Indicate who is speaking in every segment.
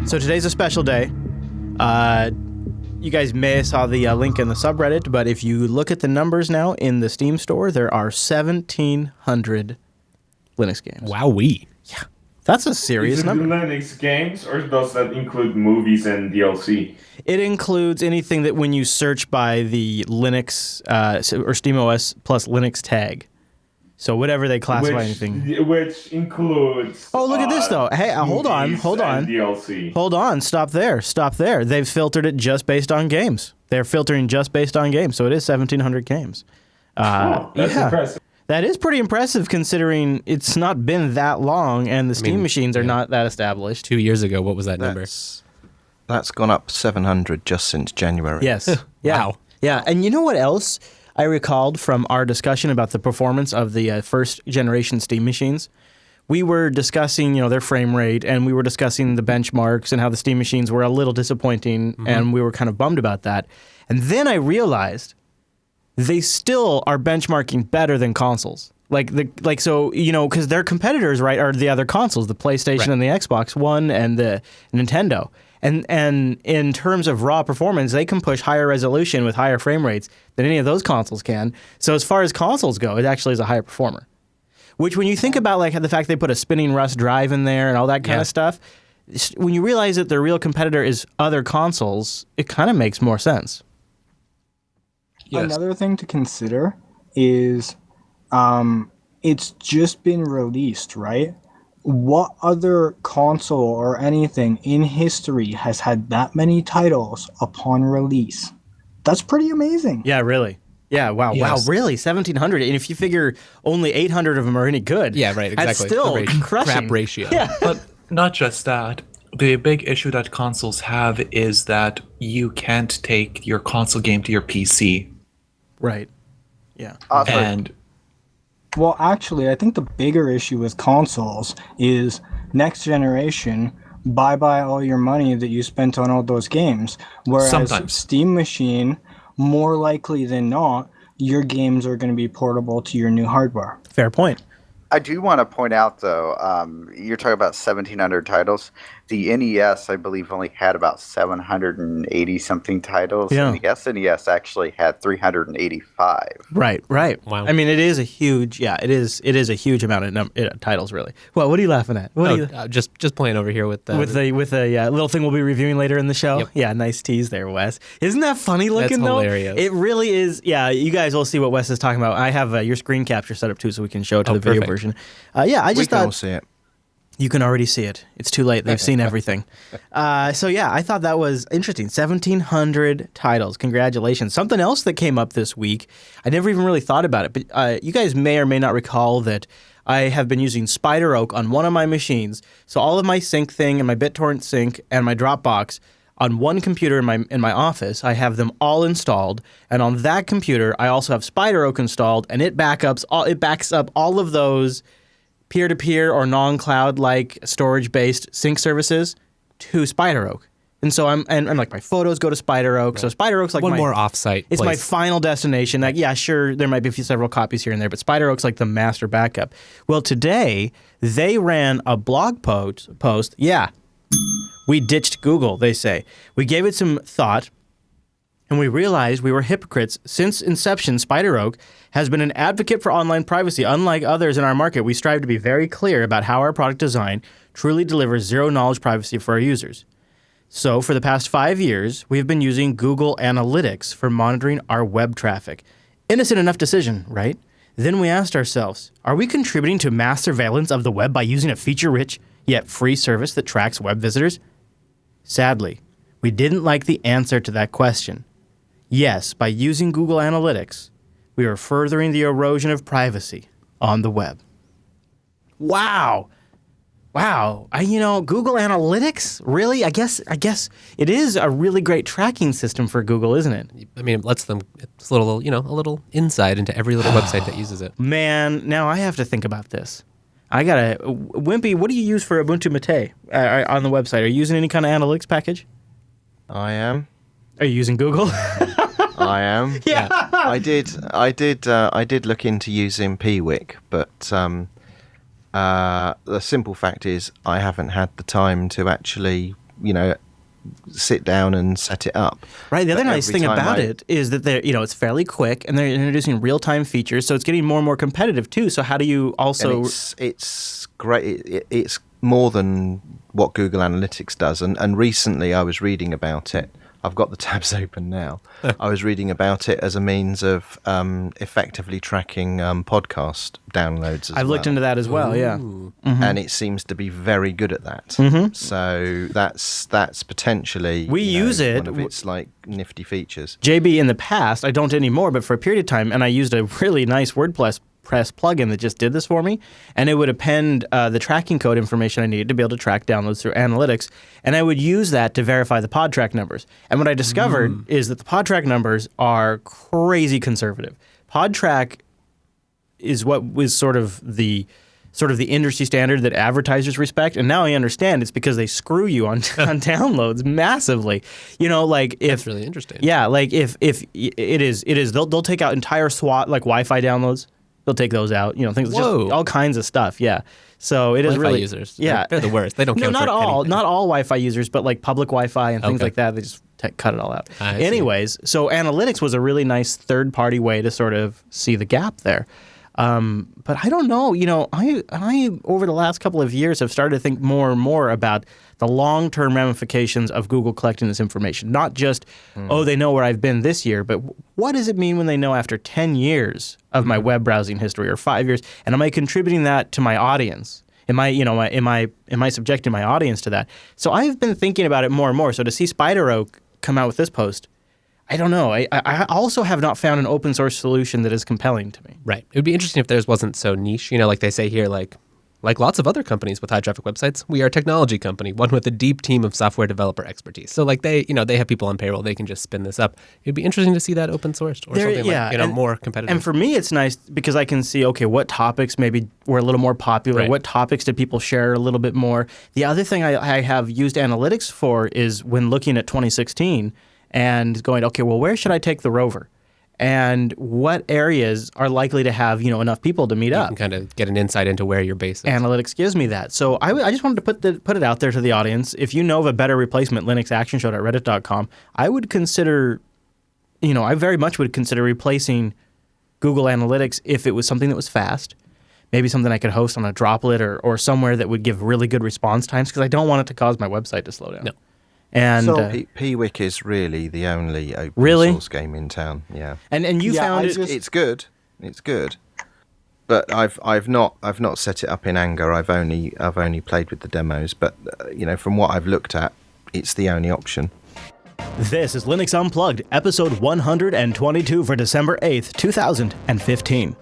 Speaker 1: So today's a special day. You guys may have saw the link in the subreddit, but if you look at the numbers now in the Steam store, there are 1,700 Linux games.
Speaker 2: Wowee.
Speaker 1: Yeah, that's a serious number.
Speaker 3: Linux games, or does that include movies and DLC?
Speaker 1: It includes anything that when you search by the Linux or SteamOS plus Linux tag. So whatever they classify anything.
Speaker 3: Which includes...
Speaker 1: Oh, look at this, though. Hey, hold on.
Speaker 3: DLC.
Speaker 1: Hold on. Stop there. They've filtered it just based on games. They're filtering just based on games, so it is 1,700 games.
Speaker 3: That's impressive.
Speaker 1: That is pretty impressive considering it's not been that long and the Steam machines are not that established.
Speaker 2: 2 years ago, what was that number?
Speaker 4: That's gone up 700 just since January.
Speaker 1: Yes. Yeah.
Speaker 2: Wow.
Speaker 1: Yeah, and you know what else I recalled from our discussion about the performance of the first generation Steam machines? We were discussing, their frame rate, and we were discussing the benchmarks and how the Steam machines were a little disappointing, and we were kind of bummed about that. And then I realized they still are benchmarking better than consoles. Because their competitors, right, are the other consoles, the PlayStation and the Xbox One and the Nintendo. And in terms of raw performance, they can push higher resolution with higher frame rates than any of those consoles can. So as far as consoles go, it actually is a higher performer. Which when you think about the fact they put a spinning Rust drive in there and all that kind of stuff, when you realize that their real competitor is other consoles, it kind of makes more sense.
Speaker 5: Yes. Another thing to consider is it's just been released, right? What other console or anything in history has had that many titles upon release? That's pretty amazing.
Speaker 1: Yeah, really. Yeah, wow,
Speaker 2: Yes.
Speaker 1: wow, really? 1,700? And if you figure only 800 of them are any good,
Speaker 2: Yeah, right, exactly.
Speaker 1: that's still
Speaker 2: The
Speaker 1: crushing.
Speaker 2: crap ratio.
Speaker 1: Yeah.
Speaker 6: But not just that. The big issue that consoles have is that you can't take your console game to your PC.
Speaker 1: Right. Yeah.
Speaker 6: And
Speaker 5: Well, actually, I think the bigger issue with consoles is next generation, bye-bye all your money that you spent on all those games. Whereas
Speaker 6: Sometimes.
Speaker 5: Steam machine, more likely than not, your games are going to be portable to your new hardware.
Speaker 1: Fair point.
Speaker 7: I do want to point out, though, you're talking about 1,700 titles. The NES, I believe, only had about 780-something titles.
Speaker 1: Yeah.
Speaker 7: And the SNES actually had 385.
Speaker 1: Right.
Speaker 2: Wow.
Speaker 1: I mean, it is a huge, it is a huge amount of titles, really. Well, what are you laughing at?
Speaker 2: Just playing over here with the
Speaker 1: Little thing we'll be reviewing later in the show.
Speaker 2: Yep.
Speaker 1: Yeah, nice tease there, Wes. Isn't that funny looking,
Speaker 2: That's
Speaker 1: though?
Speaker 2: hilarious.
Speaker 1: It really is. Yeah, you guys will see what Wes is talking about. I have your screen capture set up, too, so we can show it to the video
Speaker 2: perfect.
Speaker 1: version. I just
Speaker 4: We can all
Speaker 1: thought...
Speaker 4: see it.
Speaker 1: You can already see it. It's too late. They've seen everything. I thought that was interesting. 1,700 titles. Congratulations. Something else that came up this week, I never even really thought about it, but you guys may or may not recall that I have been using SpiderOak on one of my machines. So all of my sync thing and my BitTorrent sync and my Dropbox on one computer in my office, I have them all installed. And on that computer, I also have SpiderOak installed, and it backs up all of those peer-to-peer or non-cloud-like storage-based sync services to SpiderOak. And so my photos go to SpiderOak. Right. So SpiderOak's like
Speaker 2: one more offsite.
Speaker 1: It's my final destination. Sure, there might be several copies here and there, but SpiderOak's like the master backup. Well, today they ran a blog post. Yeah, we ditched Google, they say. We gave it some thought, and we realized we were hypocrites. Since inception, SpiderOak has been an advocate for online privacy. Unlike others in our market, we strive to be very clear about how our product design truly delivers zero-knowledge privacy for our users. So for the past 5 years, we have been using Google Analytics for monitoring our web traffic. Innocent enough decision, right? Then we asked ourselves, are we contributing to mass surveillance of the web by using a feature-rich yet free service that tracks web visitors? Sadly, we didn't like the answer to that question. Yes, by using Google Analytics, we are furthering the erosion of privacy on the web. Wow. Google Analytics? Really? I guess it is a really great tracking system for Google, isn't it?
Speaker 2: I mean, it lets them, it's a little insight into every little website that uses it.
Speaker 1: Man, now I have to think about this. Wimpy, what do you use for Ubuntu Mate on the website? Are you using any kind of analytics package?
Speaker 4: I am.
Speaker 1: Are you using Google?
Speaker 4: I am.
Speaker 1: Yeah.
Speaker 4: I did look into using Piwik, but the simple fact is I haven't had the time to actually sit down and set it up.
Speaker 1: Right. The other
Speaker 4: But
Speaker 1: nice
Speaker 4: every
Speaker 1: thing
Speaker 4: time
Speaker 1: about it is that it's fairly quick, and they're introducing real-time features, so it's getting more and more competitive too. So how do you also?
Speaker 4: And it's great. It's more than what Google Analytics does. And recently I was reading about it. I've got the tabs open now. I was reading about it as a means of effectively tracking podcast downloads.
Speaker 1: I've looked into that as well. Yeah,
Speaker 4: and it seems to be very good at that. So that's potentially
Speaker 1: we use it.
Speaker 4: one of its like nifty features.
Speaker 1: JB, in the past, I don't anymore, but for a period of time, and I used a really nice WordPress plugin that just did this for me, and it would append the tracking code information I needed to be able to track downloads through analytics, and I would use that to verify the pod track numbers. And what I discovered is that the pod track numbers are crazy conservative. Pod track is what was sort of the industry standard that advertisers respect, and now I understand it's because they screw you on downloads massively. Like if
Speaker 2: That's really interesting.
Speaker 1: Yeah, like if it is they'll take out entire SWAT like Wi-Fi downloads. They'll take those out, things, just all kinds of stuff. Yeah. So it is
Speaker 2: Wi-Fi
Speaker 1: really
Speaker 2: users.
Speaker 1: Yeah.
Speaker 2: They're the worst. They don't count
Speaker 1: not
Speaker 2: for
Speaker 1: all,
Speaker 2: anything.
Speaker 1: not all Wi-Fi users, but like public Wi-Fi and things
Speaker 2: Okay.
Speaker 1: like that. They just cut it all out.
Speaker 2: I see.
Speaker 1: Anyways, so analytics was a really nice third-party way to sort of see the gap there. But I don't know. I over the last couple of years have started to think more and more about the long-term ramifications of Google collecting this information. Not just, they know where I've been this year, but what does it mean when they know after 10 years of my web browsing history or 5 years? And am I contributing that to my audience? Am I subjecting my audience to that? So I've been thinking about it more and more. So to see SpiderOak come out with this post, I don't know. I also have not found an open source solution that is compelling to me.
Speaker 2: Right. It would be interesting if theirs wasn't so niche. Like they say here, like lots of other companies with high traffic websites, we are a technology company, one with a deep team of software developer expertise. So like they have people on payroll, they can just spin this up. It'd be interesting to see that open sourced or something more competitive.
Speaker 1: And for me, it's nice because I can see, okay, what topics maybe were a little more popular?
Speaker 2: Right.
Speaker 1: What topics did people share a little bit more? The other thing I have used analytics for is when looking at 2016 and going, okay, well, where should I take the rover? And what areas are likely to have enough people to meet
Speaker 2: you
Speaker 1: up?
Speaker 2: can kind of get an insight into where your base is.
Speaker 1: Analytics gives me that. So I just wanted to put it out there to the audience. If you know of a better replacement, linuxactionshow.reddit.com, I would consider, I very much would consider replacing Google Analytics if it was something that was fast, maybe something I could host on a Droplet or somewhere that would give really good response times, because I don't want it to cause my website to slow down.
Speaker 2: No.
Speaker 1: And
Speaker 5: So-
Speaker 4: PWIC is really the only open
Speaker 1: Really?
Speaker 4: source game in town. Yeah,
Speaker 1: and you
Speaker 5: Yeah,
Speaker 1: found
Speaker 5: I
Speaker 1: it.
Speaker 5: just-
Speaker 4: it's good. It's good. But I've not set it up in anger. I've only played with the demos. But from what I've looked at, it's the only option.
Speaker 1: This is Linux Unplugged, episode 122 for December 8th, 2015.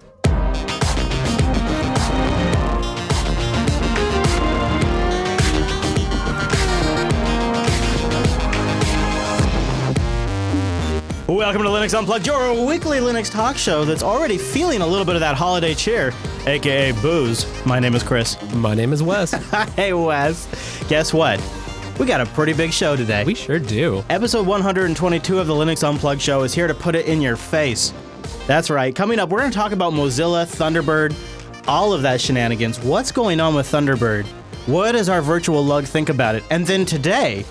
Speaker 1: Welcome to Linux Unplugged, your weekly Linux talk show that's already feeling a little bit of that holiday cheer, aka booze. My name is Chris.
Speaker 2: My name is Wes.
Speaker 1: Hey, Wes. Guess what? We got a pretty big show today.
Speaker 2: We sure do.
Speaker 1: Episode 122 of the Linux Unplugged show is here to put it in your face. That's right. Coming up, we're going to talk about Mozilla, Thunderbird, all of that shenanigans. What's going on with Thunderbird? What does our virtual lug think about it? And then today,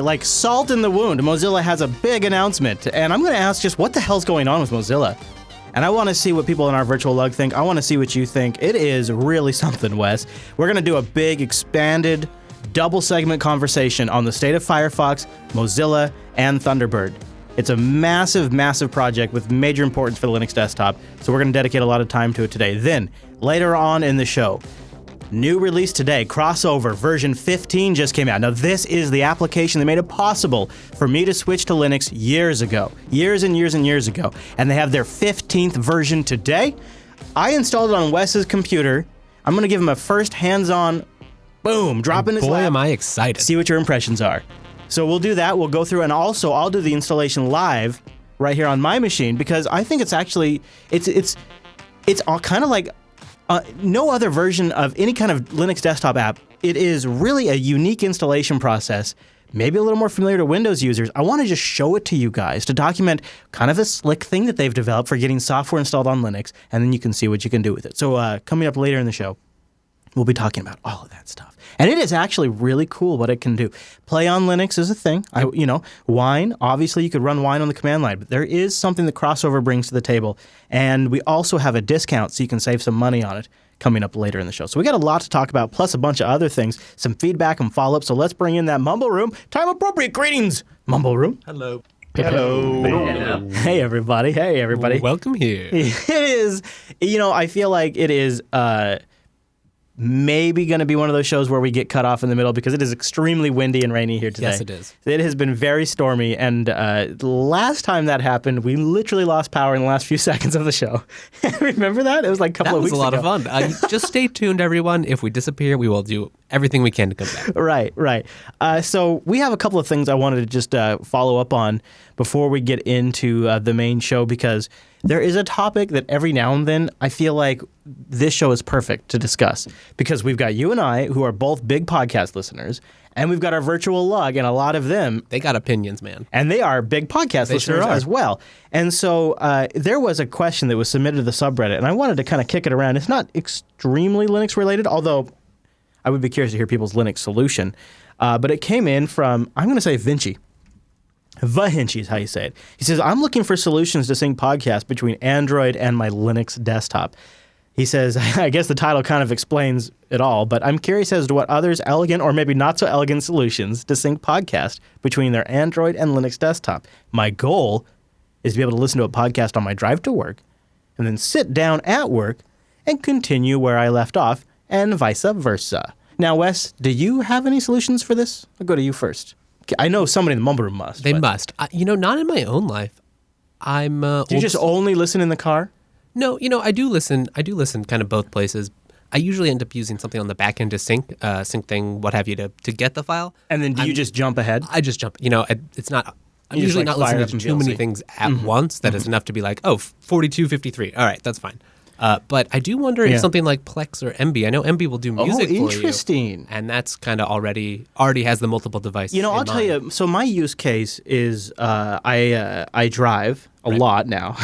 Speaker 1: like salt in the wound, Mozilla has a big announcement. And I'm going to ask just what the hell's going on with Mozilla? And I want to see what people in our virtual lug think. I want to see what you think. It is really something, Wes. We're going to do a big, expanded, double segment conversation on the state of Firefox, Mozilla, and Thunderbird. It's a massive, massive project with major importance for the Linux desktop, so we're going to dedicate a lot of time to it today. Then, later on in the show, new release today, Crossover, version 15 just came out. Now, this is the application that made it possible for me to switch to Linux years ago. Years and years and years ago. And they have their 15th version today. I installed it on Wes's computer. I'm going to give him a first hands-on, boom, drop in his
Speaker 2: Boy,
Speaker 1: lap.
Speaker 2: am I excited.
Speaker 1: See what your impressions are. So we'll do that. We'll go through, and also I'll do the installation live right here on my machine, because I think it's actually, it's all kind of like no other version of any kind of Linux desktop app. It is really a unique installation process, maybe a little more familiar to Windows users. I want to just show it to you guys to document kind of a slick thing that they've developed for getting software installed on Linux, and then you can see what you can do with it. So coming up later in the show, We'll be talking about all of that stuff. And it is actually really cool what it can do. PlayOnLinux is a thing. Wine, obviously you could run Wine on the command line, but there is something that Crossover brings to the table. And we also have a discount so you can save some money on it coming up later in the show. So we got a lot to talk about, plus a bunch of other things, some feedback and follow-up. So let's bring in that Mumble Room. Time-appropriate greetings, Mumble Room.
Speaker 2: Hello.
Speaker 1: Hello. Hey, everybody. Hey, everybody.
Speaker 2: Welcome here.
Speaker 1: It is, I feel like it is maybe going to be one of those shows where we get cut off in the middle because it is extremely windy and rainy here today.
Speaker 2: Yes, it is.
Speaker 1: It has been very stormy, and the last time that happened, we literally lost power in the last few seconds of the show. Remember that? It was like a couple of weeks ago.
Speaker 2: That was a lot of fun. Just stay tuned, everyone. If we disappear, we will do everything we can to come back.
Speaker 1: Right. So we have a couple of things I wanted to just follow up on before we get into the main show, because there is a topic that every now and then I feel like this show is perfect to discuss, because we've got you and I, who are both big podcast listeners, and we've got our virtual lug, and a lot of them...
Speaker 2: They got opinions, man.
Speaker 1: And they are big podcast listeners as well. And so there was a question that was submitted to the subreddit, and I wanted to kind of kick it around. It's not extremely Linux related, although I would be curious to hear people's Linux solution. But it came in from, I'm going to say Vinci. Vahinci is how you say it. He says, I'm looking for solutions to sync podcasts between Android and my Linux desktop. He says, I guess the title kind of explains it all, but I'm curious as to what others elegant or maybe not so elegant solutions to sync podcasts between their Android and Linux desktop. My goal is to be able to listen to a podcast on my drive to work and then sit down at work and continue where I left off, and vice versa. Now, Wes, do you have any solutions for this? I'll go to you first. I know somebody in the Mumble Room must.
Speaker 2: They must. Not in my own life.
Speaker 1: Do you just only listen in the car?
Speaker 2: No, I do listen. I do listen kind of both places. I usually end up using something on the back end to sync thing, what have you, to get the file.
Speaker 1: And then do you just jump ahead?
Speaker 2: I just jump. It's not. I'm usually not listening to too many things at once. That is enough to be like, 4253. All right, that's fine. But I do wonder if something like Plex or MB, I know MB will do music for you.
Speaker 1: Interesting.
Speaker 2: And that's kind of already has the multiple devices.
Speaker 1: I'll tell you, so my use case is I drive a lot now.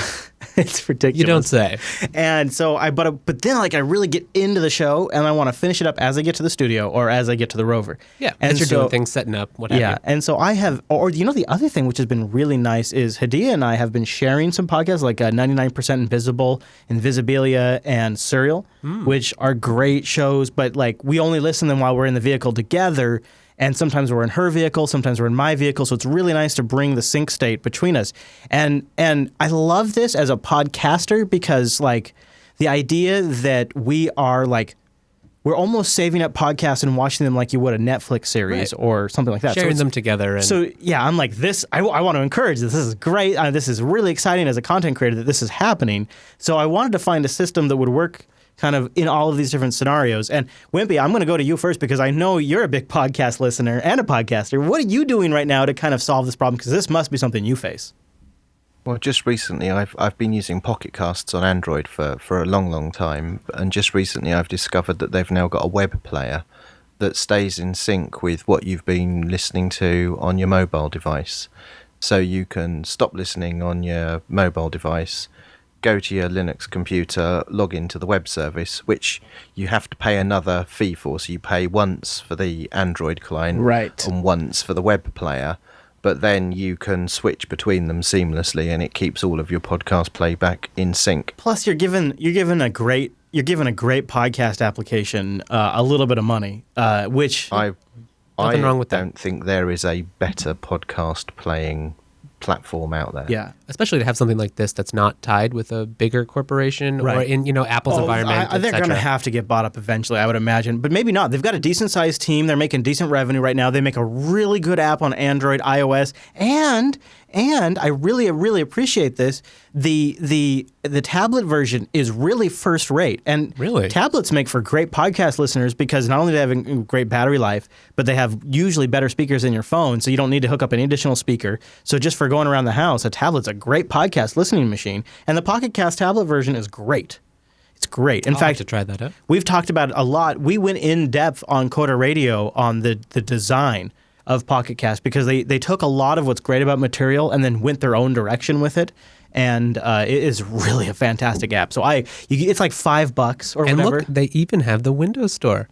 Speaker 1: It's ridiculous.
Speaker 2: You don't say.
Speaker 1: And so but then I really get into the show and I want to finish it up as I get to the studio or as I get to the Rover.
Speaker 2: Yeah, and you're doing things, setting up, what have you.
Speaker 1: And so I have, the other thing which has been really nice is Hadia and I have been sharing some podcasts like 99% Invisible, Invisibilia, and Serial, which are great shows, but we only listen to them while we're in the vehicle together. And sometimes we're in her vehicle, sometimes we're in my vehicle. So it's really nice to bring the sync state between us. And I love this as a podcaster because the idea that we are we're almost saving up podcasts and watching them like you would a Netflix series or something like that.
Speaker 2: Sharing them together.
Speaker 1: I'm like this. I want to encourage this. This is great. This is really exciting as a content creator that this is happening. So I wanted to find a system that would work kind of in all of these different scenarios. And Wimpy, I'm going to go to you first because I know you're a big podcast listener and a podcaster. What are you doing right now to kind of solve this problem? Because this must be something you face.
Speaker 4: Well, just recently I've been using Pocket Casts on Android for a long time, and just recently I've discovered that they've now got a web player that stays in sync with what you've been listening to on your mobile device. So you can stop listening on your mobile device, go to your Linux computer, log into the web service, which you have to pay another fee for. So you pay once for the Android client and once for the web player. But then you can switch between them seamlessly, and it keeps all of your podcast playback in sync.
Speaker 1: Plus, you're given a great podcast application a little bit of money, which
Speaker 4: I
Speaker 2: wrong with
Speaker 4: don't think there is a better podcast playing platform out there.
Speaker 1: Yeah,
Speaker 2: especially to have something like this that's not tied with a bigger corporation or in Apple's environment.
Speaker 1: They're going to have to get bought up eventually, I would imagine, but maybe not. They've got a decent sized team. They're making decent revenue right now. They make a really good app on Android, iOS, and I really, really appreciate this. The tablet version is really first rate, and tablets make for great podcast listeners because not only do they have a great battery life, but they have usually better speakers than your phone, so you don't need to hook up an additional speaker. So just for going around the house, a tablet's a great podcast listening machine, and the Pocket Cast tablet version is great. It's great. In fact,
Speaker 2: have to try that out.
Speaker 1: We've talked about it a lot. We went in depth on Coda Radio on the design of Pocket Cast because they took a lot of what's great about Material and then went their own direction with it. And it is really a fantastic app. So it's like $5 or
Speaker 2: And
Speaker 1: whatever.
Speaker 2: look, they even have the Windows Store.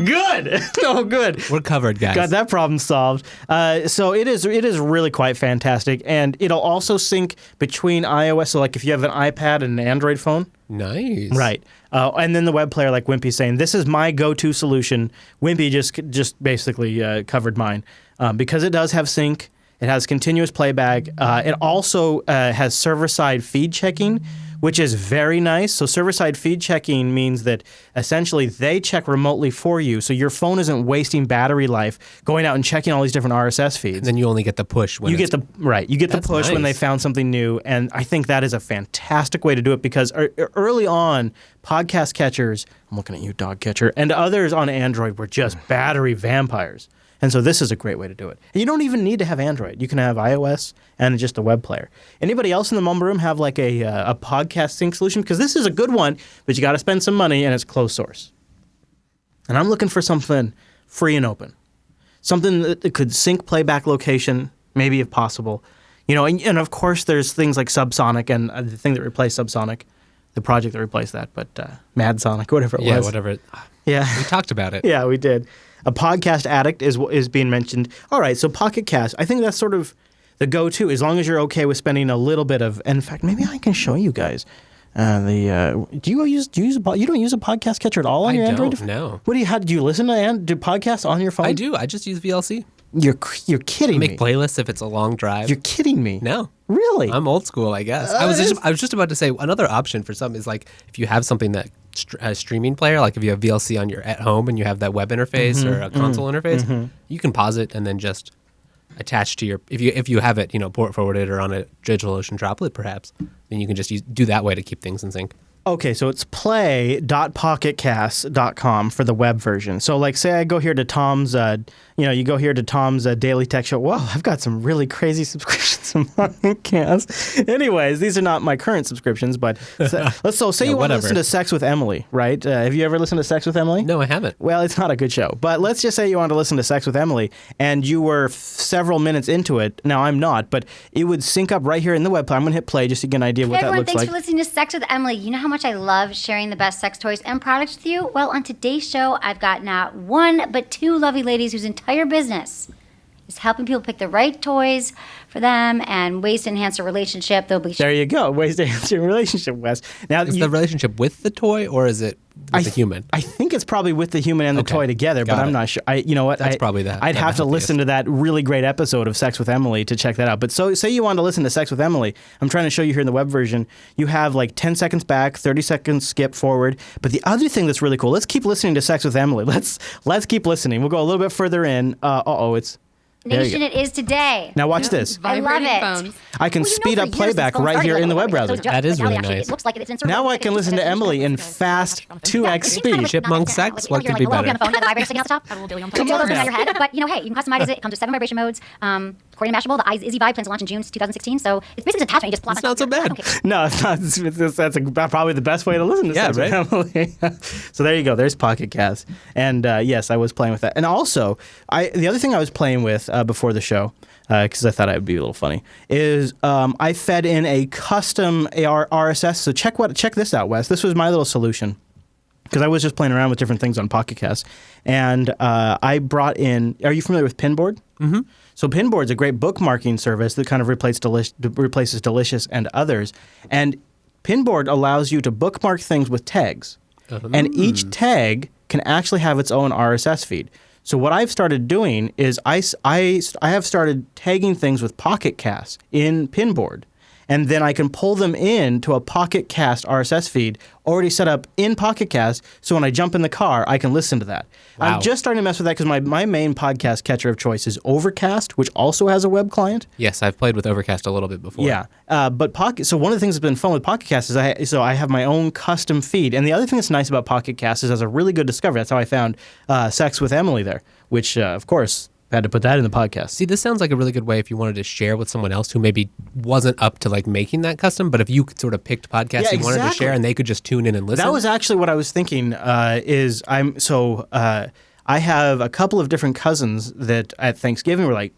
Speaker 1: Good. No, good.
Speaker 2: We're covered, guys.
Speaker 1: Got that problem solved. So it is really quite fantastic, and it'll also sync between iOS. So like if you have an iPad and an Android phone,
Speaker 2: Nice.
Speaker 1: right? And then the web player, like Wimpy's saying, this is my go-to solution. Wimpy just basically covered mine because it does have sync. It has continuous playback. It also has server-side feed checking, which is very nice. So server-side feed checking means that essentially they check remotely for you, so your phone isn't wasting battery life going out and checking all these different RSS feeds.
Speaker 2: And then you only get the push when
Speaker 1: You get the
Speaker 2: That's
Speaker 1: push when they
Speaker 2: nice.
Speaker 1: found something new, and I think that is a fantastic way to do it because early on, podcast catchers, I'm looking at you, dog catcher, and others on Android were just battery vampires. And so this is a great way to do it. And you don't even need to have Android. You can have iOS and just a web player. Anybody else in the Mumble Room have like a podcast sync solution? Because this is a good one, but you got to spend some money and it's closed source. And I'm looking for something free and open. Something that could sync playback location, maybe if possible. You know, and of course there's things like Subsonic and the thing that replaced Subsonic, the project that replaced that, but MadSonic, whatever it was.
Speaker 2: Yeah, whatever.
Speaker 1: Yeah.
Speaker 2: We talked about it.
Speaker 1: Yeah, we did. A podcast addict is being mentioned. All right, so Pocket Cast. I think that's sort of the go-to as long as you're okay with spending a little bit of. In fact, maybe I can show you guys. Do you use you don't use a podcast catcher at all on your Android?
Speaker 2: No.
Speaker 1: What do you listen to do podcasts on your phone?
Speaker 2: I do. I just use VLC.
Speaker 1: You're kidding me.
Speaker 2: Make playlists if it's a long drive.
Speaker 1: You're kidding me.
Speaker 2: No.
Speaker 1: Really?
Speaker 2: I'm old school, I guess. I was just about to say another option for some is like if you have something that a streaming player, like if you have VLC on your at home and you have that web interface or a console interface, you can pause it and then just attach to your if you have it, port forwarded or on a DigitalOcean droplet perhaps, then you can just do that way to keep things in sync.
Speaker 1: Okay, so it's play.pocketcast.com for the web version. So like say I go here to Tom's, you go here to Tom's Daily Tech Show. Whoa, I've got some really crazy subscriptions to Pocketcast. Anyways, these are not my current subscriptions, but say you want to listen to Sex with Emily, right? Have you ever listened to Sex with Emily?
Speaker 2: No, I haven't.
Speaker 1: Well, it's not a good show, but let's just say you want to listen to Sex with Emily and you were several minutes into it. Now I'm not, but it would sync up right here in the web player. I'm going to hit play just to get an idea what that
Speaker 8: everyone,
Speaker 1: looks
Speaker 8: thanks
Speaker 1: like.
Speaker 8: for listening to Sex with Emily. You know how much I love sharing the best sex toys and products with you? Well, on today's show, I've got not one, but two lovely ladies whose entire business is helping people pick the right toys for them and ways to enhance their relationship.
Speaker 1: There you go. Ways to enhance your relationship, Wes. Now,
Speaker 2: is the relationship with the toy or is it with the human?
Speaker 1: I think it's probably with the human and the toy together, but I'm not sure. You know what?
Speaker 2: That's probably that.
Speaker 1: I'd have to listen to that really great episode of Sex with Emily to check that out. But so say you want to listen to Sex with Emily. I'm trying to show you here in the web version. You have like 10 seconds back, 30 seconds skip forward. But the other thing that's really cool, let's keep listening to Sex with Emily. Let's keep listening. We'll go a little bit further in. It's...
Speaker 8: Nation, it is today.
Speaker 1: Now watch this.
Speaker 8: I love it.
Speaker 9: Phones.
Speaker 1: I can speed up playback right here in the web browser.
Speaker 2: That is really nice.
Speaker 8: It looks like it's in
Speaker 1: Now I can listen to Emily in fast 2x speed.
Speaker 2: Chipmunk sex? What could be better?
Speaker 8: Come on now. But hey, you can customize it. It comes with 7 vibration modes. According to Mashable, the Izzy Vibe plans to launch in June 2016. So it's basically an attachment. You just plop
Speaker 2: It's not so bad.
Speaker 8: Okay.
Speaker 1: No, it's not. That's probably the best way to listen to Sex with Emily. So there you go. There's Pocket Cast. And yes, I was playing with that. And also, the other thing I was playing with before the show, because I thought it would be a little funny, is I fed in a custom RSS. So check this out, Wes. This was my little solution. Because I was just playing around with different things on Pocket Cast. And I brought in, are you familiar with Pinboard? Mm-hmm. So Pinboard's a great bookmarking service that kind of replaces Delicious and others. And Pinboard allows you to bookmark things with tags. And each tag can actually have its own RSS feed. So what I've started doing is I have started tagging things with Pocket Cast in Pinboard. And then I can pull them into a Pocket Cast RSS feed already set up in Pocket Cast, so when I jump in the car, I can listen to that.
Speaker 2: Wow.
Speaker 1: I'm just starting to mess with that because my main podcast catcher of choice is Overcast, which also has a web client.
Speaker 2: Yes, I've played with Overcast a little bit before.
Speaker 1: Yeah, but so one of the things that's been fun with Pocket Cast is I have my own custom feed. And the other thing that's nice about Pocket Cast is it's a really good discovery. That's how I found Sex with Emily there, which, of course, had to put that in the podcast.
Speaker 2: See, this sounds like a really good way if you wanted to share with someone else who maybe wasn't up to like making that custom, but if you sort of picked podcasts you wanted to share and they could just tune in and listen.
Speaker 1: That was actually what I was thinking. I have a couple of different cousins that at Thanksgiving were like,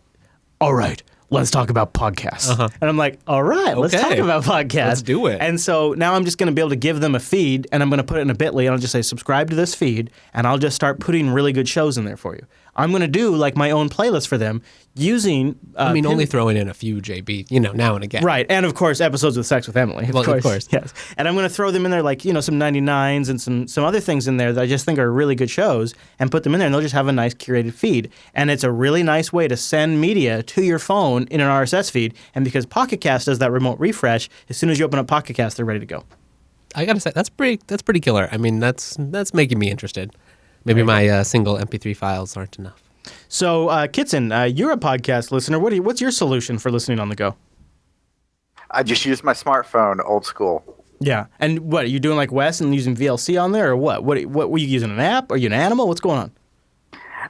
Speaker 1: all right, let's talk about podcasts. And I'm like, all right, let's
Speaker 2: Okay.
Speaker 1: talk about podcasts.
Speaker 2: Let's do it.
Speaker 1: And so now I'm just going to be able to give them a feed, and I'm going to put it in a bit.ly, and I'll just say, subscribe to this feed, and I'll just start putting really good shows in there for you. I'm going to do like my own playlist for them using...
Speaker 2: only throwing in a few JB, now and again.
Speaker 1: Right, and of course, episodes with Sex with Emily.
Speaker 2: Of course.
Speaker 1: Yes. And I'm going to throw them in there like, some 99s and some other things in there that I just think are really good shows and put them in there, and they'll just have a nice curated feed. And it's a really nice way to send media to your phone in an RSS feed. And because Pocket Cast does that remote refresh, as soon as you open up Pocket Cast, they're ready to go.
Speaker 2: I got to say, that's pretty killer. I mean, that's making me interested. Maybe my single MP3 files aren't enough.
Speaker 1: So, Kitson, you're a podcast listener. What's your solution for listening on the go?
Speaker 7: I just use my smartphone, old school.
Speaker 1: Yeah. And what, are you doing like Wes and using VLC on there, or what? What were you using, an app? Are you an animal? What's going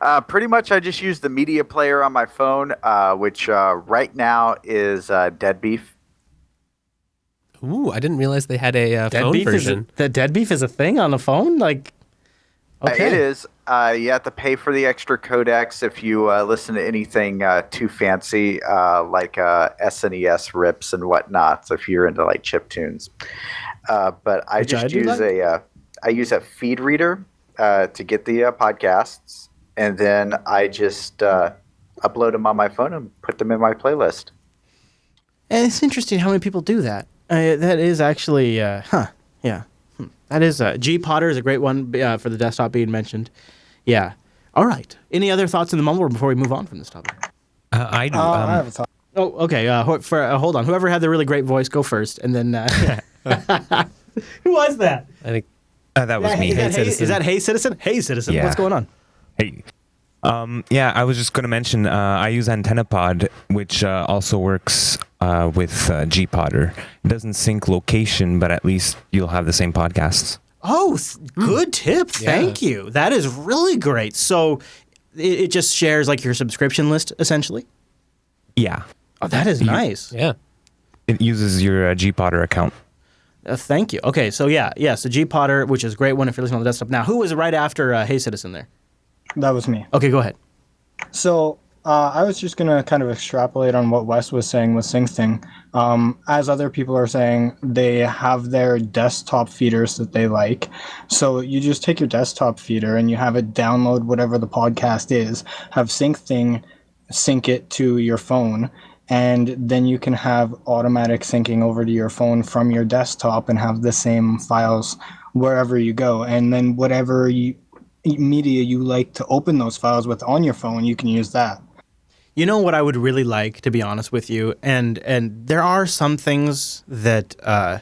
Speaker 1: on?
Speaker 7: Pretty much I just use the media player on my phone, which right now is Dead Beef.
Speaker 2: Ooh, I didn't realize they had a phone version.
Speaker 1: The Dead Beef is a thing on the phone? Like, okay.
Speaker 7: It is. You have to pay for the extra codecs if you listen to anything too fancy, like SNES rips and whatnot. So if you're into like chiptunes, but I use a feed reader to get the podcasts, and then I just upload them on my phone and put them in my playlist.
Speaker 1: And it's interesting how many people do that. That is actually, yeah. That is, G-Potter is a great one for the desktop being mentioned. Yeah. All right. Any other thoughts in the mumble before we move on from this topic?
Speaker 9: I do.
Speaker 5: I have a thought.
Speaker 1: Oh, okay. Hold on. Whoever had the really great voice, go first, and then. Who was that?
Speaker 2: I think
Speaker 9: that was me.
Speaker 1: Is that Hey Citizen? Hey Citizen.
Speaker 9: Yeah.
Speaker 1: What's going on?
Speaker 9: Hey. Yeah, I was just going to mention I use AntennaPod, which also works with GPodder. It doesn't sync location, but at least you'll have the same podcasts.
Speaker 1: Oh, good tip. Thank you. That is really great. So it just shares like your subscription list, essentially?
Speaker 9: Yeah.
Speaker 1: Oh, that is nice.
Speaker 2: Yeah.
Speaker 9: It uses your GPodder account.
Speaker 1: Thank you. Okay, so so GPodder, which is a great one if you're listening on the desktop. Now, who was right after Hey Citizen there?
Speaker 5: That was me.
Speaker 1: Okay, go ahead.
Speaker 5: So I was just going to kind of extrapolate on what Wes was saying with SyncThing. As other people are saying, they have their desktop feeders that they like. So you just take your desktop feeder and you have it download whatever the podcast is, have SyncThing sync it to your phone, and then you can have automatic syncing over to your phone from your desktop and have the same files wherever you go. And then whatever media you like to open those files with on your phone, you can use that.
Speaker 1: You know what I would really like, to be honest with you, and there are some things that I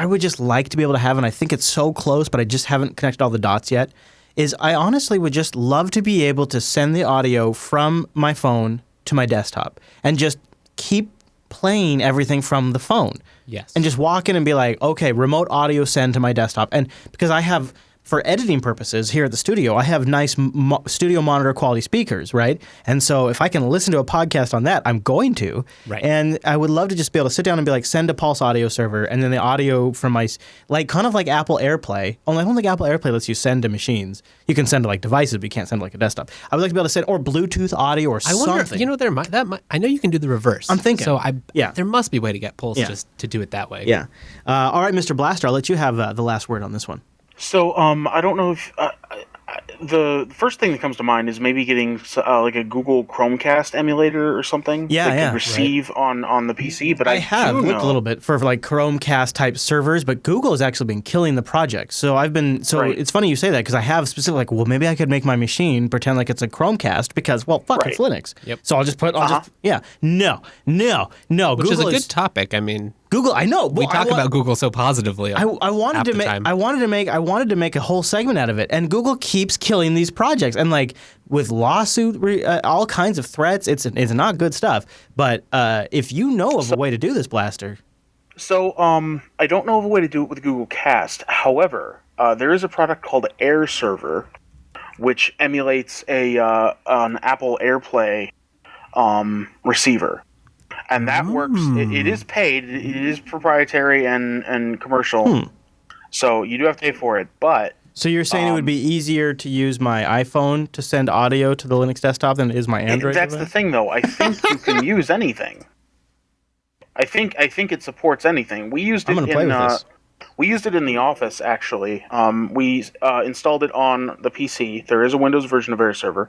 Speaker 1: would just like to be able to have, and I think it's so close, but I just haven't connected all the dots yet, is I honestly would just love to be able to send the audio from my phone to my desktop and just keep playing everything from the phone.
Speaker 2: Yes.
Speaker 1: And just walk in and be like, okay, remote audio send to my desktop. And because I have... for editing purposes here at the studio, I have nice studio monitor quality speakers, right? And so if I can listen to a podcast on that, I'm going to.
Speaker 2: Right.
Speaker 1: And I would love to just be able to sit down and be like, send a Pulse audio server, and then the audio from my, like kind of like Apple AirPlay. Only I don't think Apple AirPlay lets you send to machines. You can send to like devices, but you can't send to like a desktop. I would like to be able to send, or Bluetooth audio or
Speaker 2: I wonder,
Speaker 1: something.
Speaker 2: I know you can do the reverse.
Speaker 1: I'm thinking.
Speaker 2: So
Speaker 1: Yeah.
Speaker 2: there must be a way to get Pulse
Speaker 1: Yeah.
Speaker 2: just to do it that way.
Speaker 1: Yeah. All right, Mr. Blaster, I'll let you have the last word on this one.
Speaker 10: So, I don't know if the first thing that comes to mind is maybe getting like a Google Chromecast emulator or something.
Speaker 1: Yeah,
Speaker 10: that
Speaker 1: yeah,
Speaker 10: could receive on the PC. But
Speaker 1: I have
Speaker 10: do
Speaker 1: looked
Speaker 10: know-
Speaker 1: a little bit for like Chromecast type servers, but Google has actually been killing the project. So
Speaker 10: Right.
Speaker 1: It's funny you say that because I have specific like, well, maybe I could make my machine pretend like it's a Chromecast because, well, fuck, it's Linux.
Speaker 2: Yep.
Speaker 1: So I'll just put, no.
Speaker 2: Which
Speaker 1: Google
Speaker 2: is a good topic. I mean,
Speaker 1: Google, I know.
Speaker 2: we talk about Google so positively.
Speaker 1: I wanted to make a whole segment out of it, and Google keeps killing these projects, and like with lawsuit, all kinds of threats. It's not good stuff. But if you know of a way to do this, Blaster.
Speaker 10: So, I don't know of a way to do it with Google Cast. However, there is a product called Air Server, which emulates an Apple AirPlay receiver. And that works. It is paid. It is proprietary and commercial. So you do have to pay for it. But
Speaker 1: So you're saying it would be easier to use my iPhone to send audio to the Linux desktop than it is my Android?
Speaker 10: That's the thing, though. I think you can use anything. I think it supports anything. We used it We used it in the office, actually. We installed it on the PC. There is a Windows version of AirServer.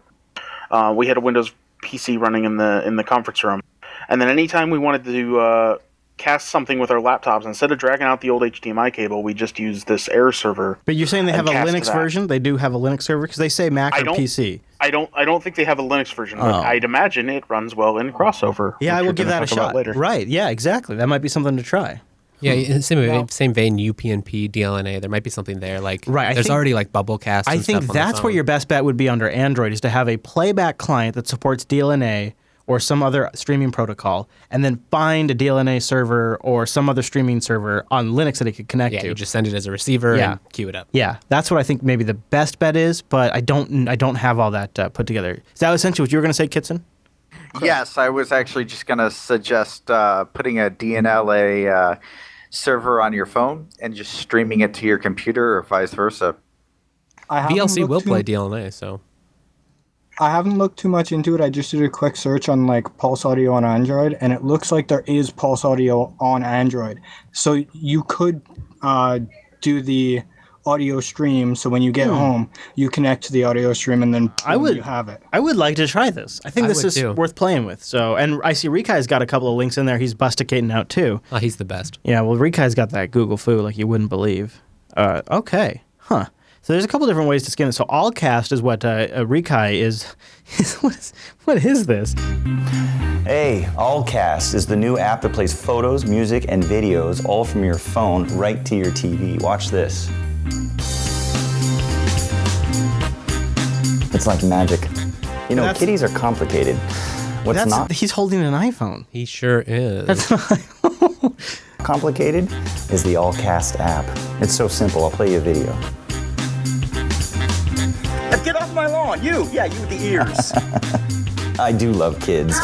Speaker 10: We had a Windows PC running in the conference room. And then anytime we wanted to cast something with our laptops, instead of dragging out the old HDMI cable, we just used this AirServer.
Speaker 1: But you're saying they have a Linux version? They do have a Linux server? Because they say Mac or PC.
Speaker 10: I don't think they have a Linux version, but I'd imagine it runs well in crossover.
Speaker 1: Yeah, I will give that a shot.
Speaker 10: Later.
Speaker 1: Right, yeah, exactly. That might be something to try.
Speaker 2: Yeah, in the same vein, UPnP, DLNA, there might be something there. There's already Bubblecast.
Speaker 1: I think that's where your best bet would be under Android, is to have a playback client that supports DLNA or some other streaming protocol, and then find a DLNA server or some other streaming server on Linux that it could connect to.
Speaker 2: Yeah, you just send it as a receiver and queue it up.
Speaker 1: Yeah, that's what I think maybe the best bet is, but I don't have all that put together. Is that essentially what you were going to say, Kitson?
Speaker 7: Yes, I was actually just going to suggest putting a DNLA server on your phone and just streaming it to your computer or vice versa.
Speaker 2: VLC will play DLNA, so...
Speaker 5: I haven't looked too much into it. I just did a quick search on Pulse Audio on Android, and it looks like there is Pulse Audio on Android. So you could do the audio stream. So when you get home, you connect to the audio stream, and then you have it.
Speaker 1: I would like to try this. I think this is worth playing with. So, and I see Rikai's got a couple of links in there. He's busticating out too.
Speaker 2: Oh, he's the best.
Speaker 1: Yeah, well, Rikai's got that Google foo like you wouldn't believe. Okay, huh. So there's a couple different ways to skin it. So Allcast is what Rikai is. What is this?
Speaker 11: Hey, Allcast is the new app that plays photos, music, and videos all from your phone right to your TV. Watch this. It's like magic. You know, kitties are complicated. What's not?
Speaker 1: He's holding an iPhone.
Speaker 2: He sure is.
Speaker 1: That's not
Speaker 11: complicated is the Allcast app. It's so simple. I'll play you a video.
Speaker 12: Get off my lawn, you! Yeah, you with the ears.
Speaker 11: I do love kids.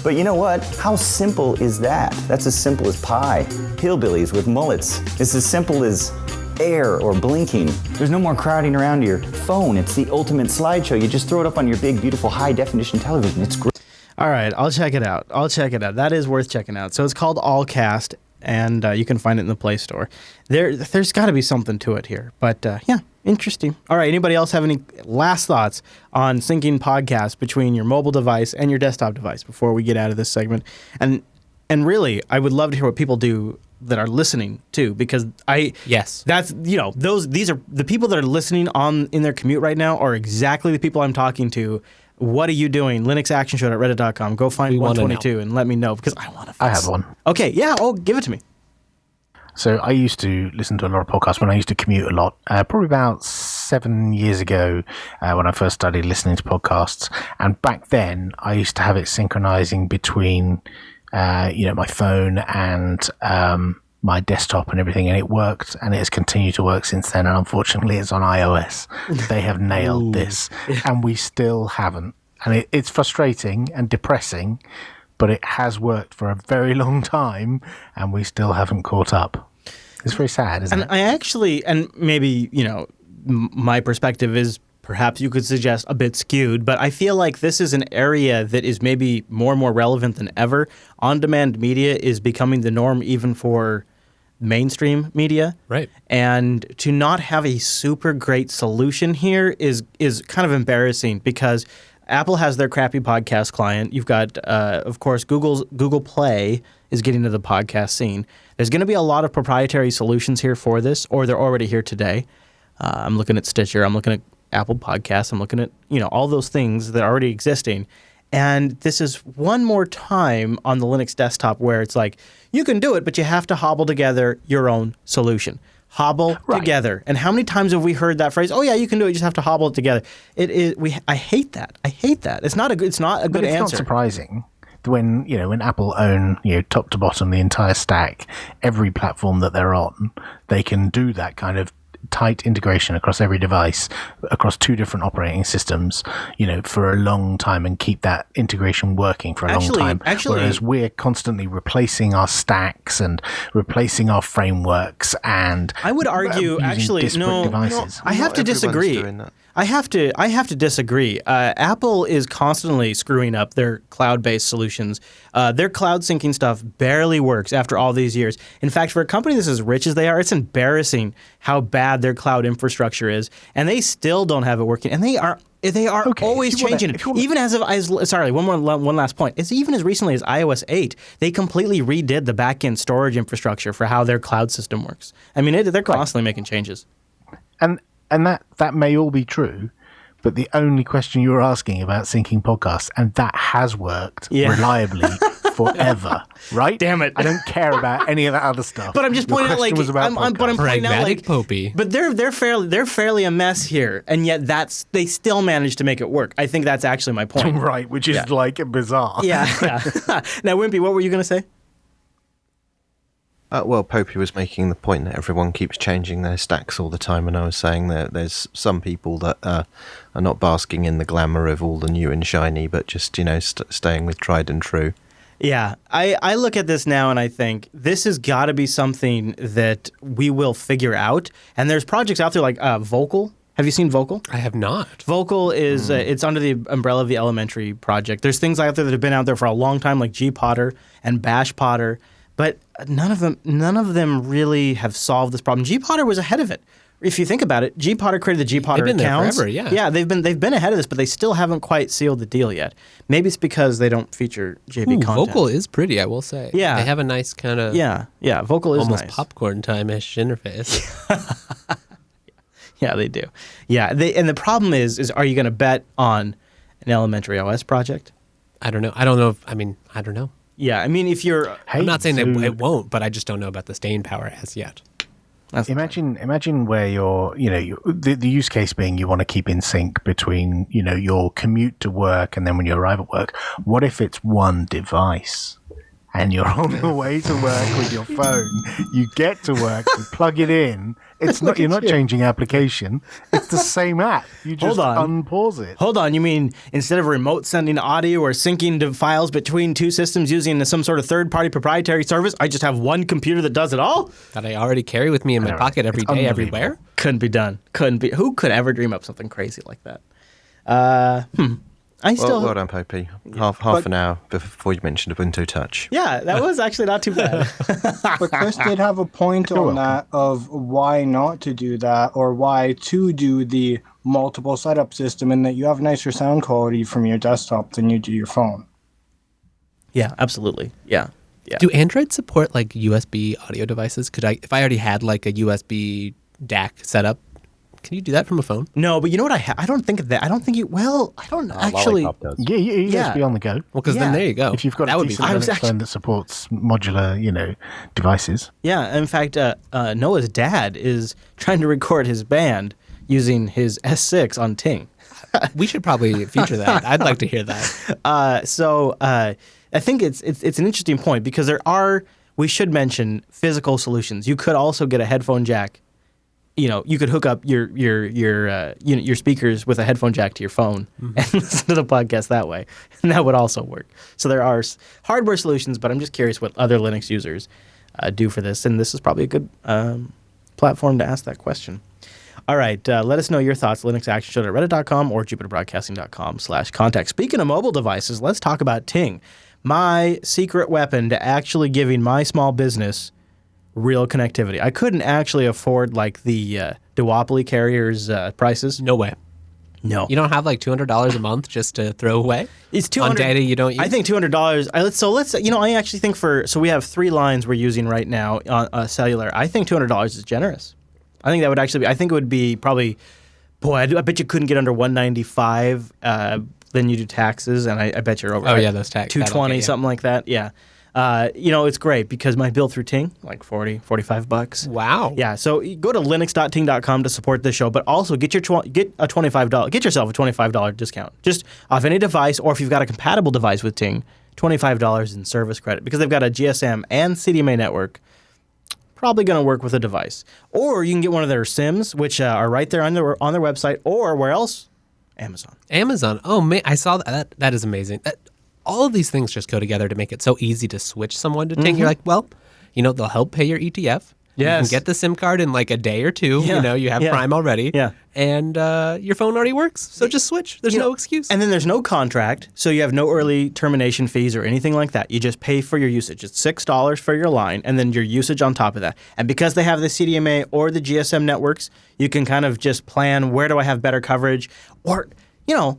Speaker 11: But you know what? How simple is that? That's as simple as pie. Hillbillies with mullets. It's as simple as air or blinking. There's no more crowding around your phone. It's the ultimate slideshow. You just throw it up on your big, beautiful, high-definition television. It's great.
Speaker 1: All right, I'll check it out. That is worth checking out. So it's called Allcast, and you can find it in the Play Store. There's got to be something to it here. But yeah, interesting. All right, anybody else have any last thoughts on syncing podcasts between your mobile device and your desktop device before we get out of this segment? And really, I would love to hear what people do that are listening too, because that's these are the people that are listening in their commute right now are exactly the people I'm talking to. What are you doing? linuxactionshow.reddit.com. Go find 122 and let me know, because I want to.
Speaker 13: I have one.
Speaker 1: Okay, yeah. Oh, give it to me.
Speaker 13: So I used to listen to a lot of podcasts when I used to commute a lot. Probably about 7 years ago, when I first started listening to podcasts, and back then I used to have it synchronizing between, my phone and my desktop and everything, and it worked, and it has continued to work since then. And unfortunately, it's on iOS. They have nailed this, and we still haven't. And it's frustrating and depressing, but it has worked for a very long time, and we still haven't caught up. It's very sad, isn't it?
Speaker 1: I actually, and maybe, my perspective is perhaps you could suggest a bit skewed, but I feel like this is an area that is maybe more and more relevant than ever. On-demand media is becoming the norm even for mainstream media.
Speaker 2: Right. And
Speaker 1: to not have a super great solution here is kind of embarrassing, because Apple has their crappy podcast client. You've got, of course, Google Play is getting to the podcast scene. There's going to be a lot of proprietary solutions here for this, or they're already here today. I'm looking at Stitcher. I'm looking at Apple Podcasts. I'm looking at, all those things that are already existing. And this is one more time on the Linux desktop where it's like, you can do it, but you have to hobble together your own solution. Hobble together. And how many times have we heard that phrase? Oh yeah, you can do it. You just have to hobble it together. I hate that. It's not a good answer.
Speaker 13: It's not surprising when Apple own top to bottom the entire stack, every platform that they're on, they can do that kind of tight integration across every device, across 2 different operating systems, for a long time and keep that integration working for a long time. Whereas we're constantly replacing our stacks and replacing our frameworks, and
Speaker 1: I would argue
Speaker 13: devices.
Speaker 1: I have to disagree. I have to disagree. Apple is constantly screwing up their cloud-based solutions. Their cloud syncing stuff barely works after all these years. In fact, for a company that's as rich as they are, it's embarrassing how bad their cloud infrastructure is, and they still don't have it working. And they are always changing. Even one last point. It's even as recently as iOS 8, they completely redid the back-end storage infrastructure for how their cloud system works. I mean, they're constantly making changes.
Speaker 13: And that may all be true, but the only question you were asking about syncing podcasts, and that has worked reliably forever, right?
Speaker 1: Damn it!
Speaker 13: I don't care about any of that other stuff.
Speaker 1: But I'm just pointing out,
Speaker 2: Popey.
Speaker 1: But they're fairly a mess here, and yet they still managed to make it work. I think that's actually my point.
Speaker 13: Right, which is bizarre.
Speaker 1: Yeah. Now, Wimpy, what were you going to say?
Speaker 4: Well, Popey was making the point that everyone keeps changing their stacks all the time, and I was saying that there's some people that are not basking in the glamour of all the new and shiny, but just staying with tried and true.
Speaker 1: Yeah, I look at this now and I think this has got to be something that we will figure out. And there's projects out there like Vocal. Have you seen Vocal?
Speaker 2: I have not.
Speaker 1: Vocal is it's under the umbrella of the Elementary project. There's things out there that have been out there for a long time, like Gpotter and Bashpotter. But none of them really have solved this problem. Gpotter was ahead of it. If you think about it, Gpotter created the Gpotter
Speaker 2: They've been
Speaker 1: accounts.
Speaker 2: there forever, yeah.
Speaker 1: Yeah, they've been ahead of this, but they still haven't quite sealed the deal yet. Maybe it's because they don't feature JB content.
Speaker 2: Vocal is pretty, I will say.
Speaker 1: Yeah.
Speaker 2: They have a nice kind of
Speaker 1: Vocal is
Speaker 2: almost
Speaker 1: nice.
Speaker 2: popcorn time-ish interface.
Speaker 1: Yeah, they do. Yeah, and the problem is are you going to bet on an Elementary OS project?
Speaker 2: I don't know. I don't know.
Speaker 1: Yeah, I mean, if you're...
Speaker 2: I'm not saying that it won't, but I just don't know about the staying power as yet.
Speaker 13: Imagine where the use case being you want to keep in sync between, your commute to work and then when you arrive at work. What if it's one device and you're on the way to work with your phone? You get to work, you plug it in. You're not changing application. It's the same app. You just unpause it.
Speaker 1: Hold on. You mean instead of remote sending audio or syncing to files between 2 systems using some sort of third-party proprietary service, I just have one computer that does it all?
Speaker 2: That I already carry with me in my pocket every day, everywhere?
Speaker 1: Couldn't be done. Couldn't be. Who could ever dream up something crazy like that?
Speaker 4: Well done, Popey. Half an hour before you mentioned Ubuntu Touch.
Speaker 1: Yeah, that was actually not too bad.
Speaker 5: But Chris did have a point on that of why not to do that, or why to do the multiple setup system, and that you have nicer sound quality from your desktop than you do your phone.
Speaker 1: Yeah, absolutely. Yeah.
Speaker 2: Do Android support like USB audio devices? If I already had like a USB DAC setup, can you do that from a phone?
Speaker 1: No, but you know what? I don't think that. I don't think you. Well, I don't actually.
Speaker 13: Yeah, USB on the go.
Speaker 2: Well, because then there you go.
Speaker 13: If you've got a decent Linux phone that supports modular, devices.
Speaker 1: Yeah, in fact, Noah's dad is trying to record his band using his S6 on Ting.
Speaker 2: We should probably feature that. I'd like to hear that.
Speaker 1: So I think it's an interesting point because we should mention physical solutions. You could also get a headphone jack. You could hook up your speakers with a headphone jack to your phone and listen to the podcast that way, and that would also work. So there are hardware solutions, but I'm just curious what other Linux users do for this, and this is probably a good platform to ask that question. All right, let us know your thoughts, linuxactionshow.reddit.com or jupiterbroadcasting.com/contact. Speaking of mobile devices, let's talk about Ting, my secret weapon to actually giving my small business real connectivity. I couldn't actually afford like the duopoly carriers prices.
Speaker 2: No way.
Speaker 1: No.
Speaker 2: You don't have like $200 a month just to throw away?
Speaker 1: It's $200
Speaker 2: on data you don't use?
Speaker 1: I think $200. I actually think we have 3 lines we're using right now on cellular. I think $200 is generous. I think that would actually be, I think it would be probably, I bet you couldn't get under $195. Then you do taxes, and I bet you're over.
Speaker 2: Oh yeah, those taxes.
Speaker 1: $220, something like that. Yeah. It's great because my bill through Ting, like $45.
Speaker 2: Wow.
Speaker 1: Yeah. So you go to linux.ting.com to support this show, but also get yourself a $25 discount just off any device, or if you've got a compatible device with Ting, $25 in service credit because they've got a GSM and CDMA network. probably going to work with a device. Or you can get one of their SIMs, which are right there on their website. Or where else? Amazon.
Speaker 2: Amazon. Oh man, I saw that. That is amazing. All of these things just go together to make it so easy to switch someone to Ting. You're like, well, they'll help pay your ETF.
Speaker 1: Yes.
Speaker 2: You can get the SIM card in like a day or two.
Speaker 1: Yeah.
Speaker 2: You have Prime already.
Speaker 1: Yeah.
Speaker 2: And your phone already works. So just switch. There's no excuse.
Speaker 1: And then there's no contract, so you have no early termination fees or anything like that. You just pay for your usage. It's $6 for your line, and then your usage on top of that. And because they have the CDMA or the GSM networks, you can kind of just plan, where do I have better coverage? Or,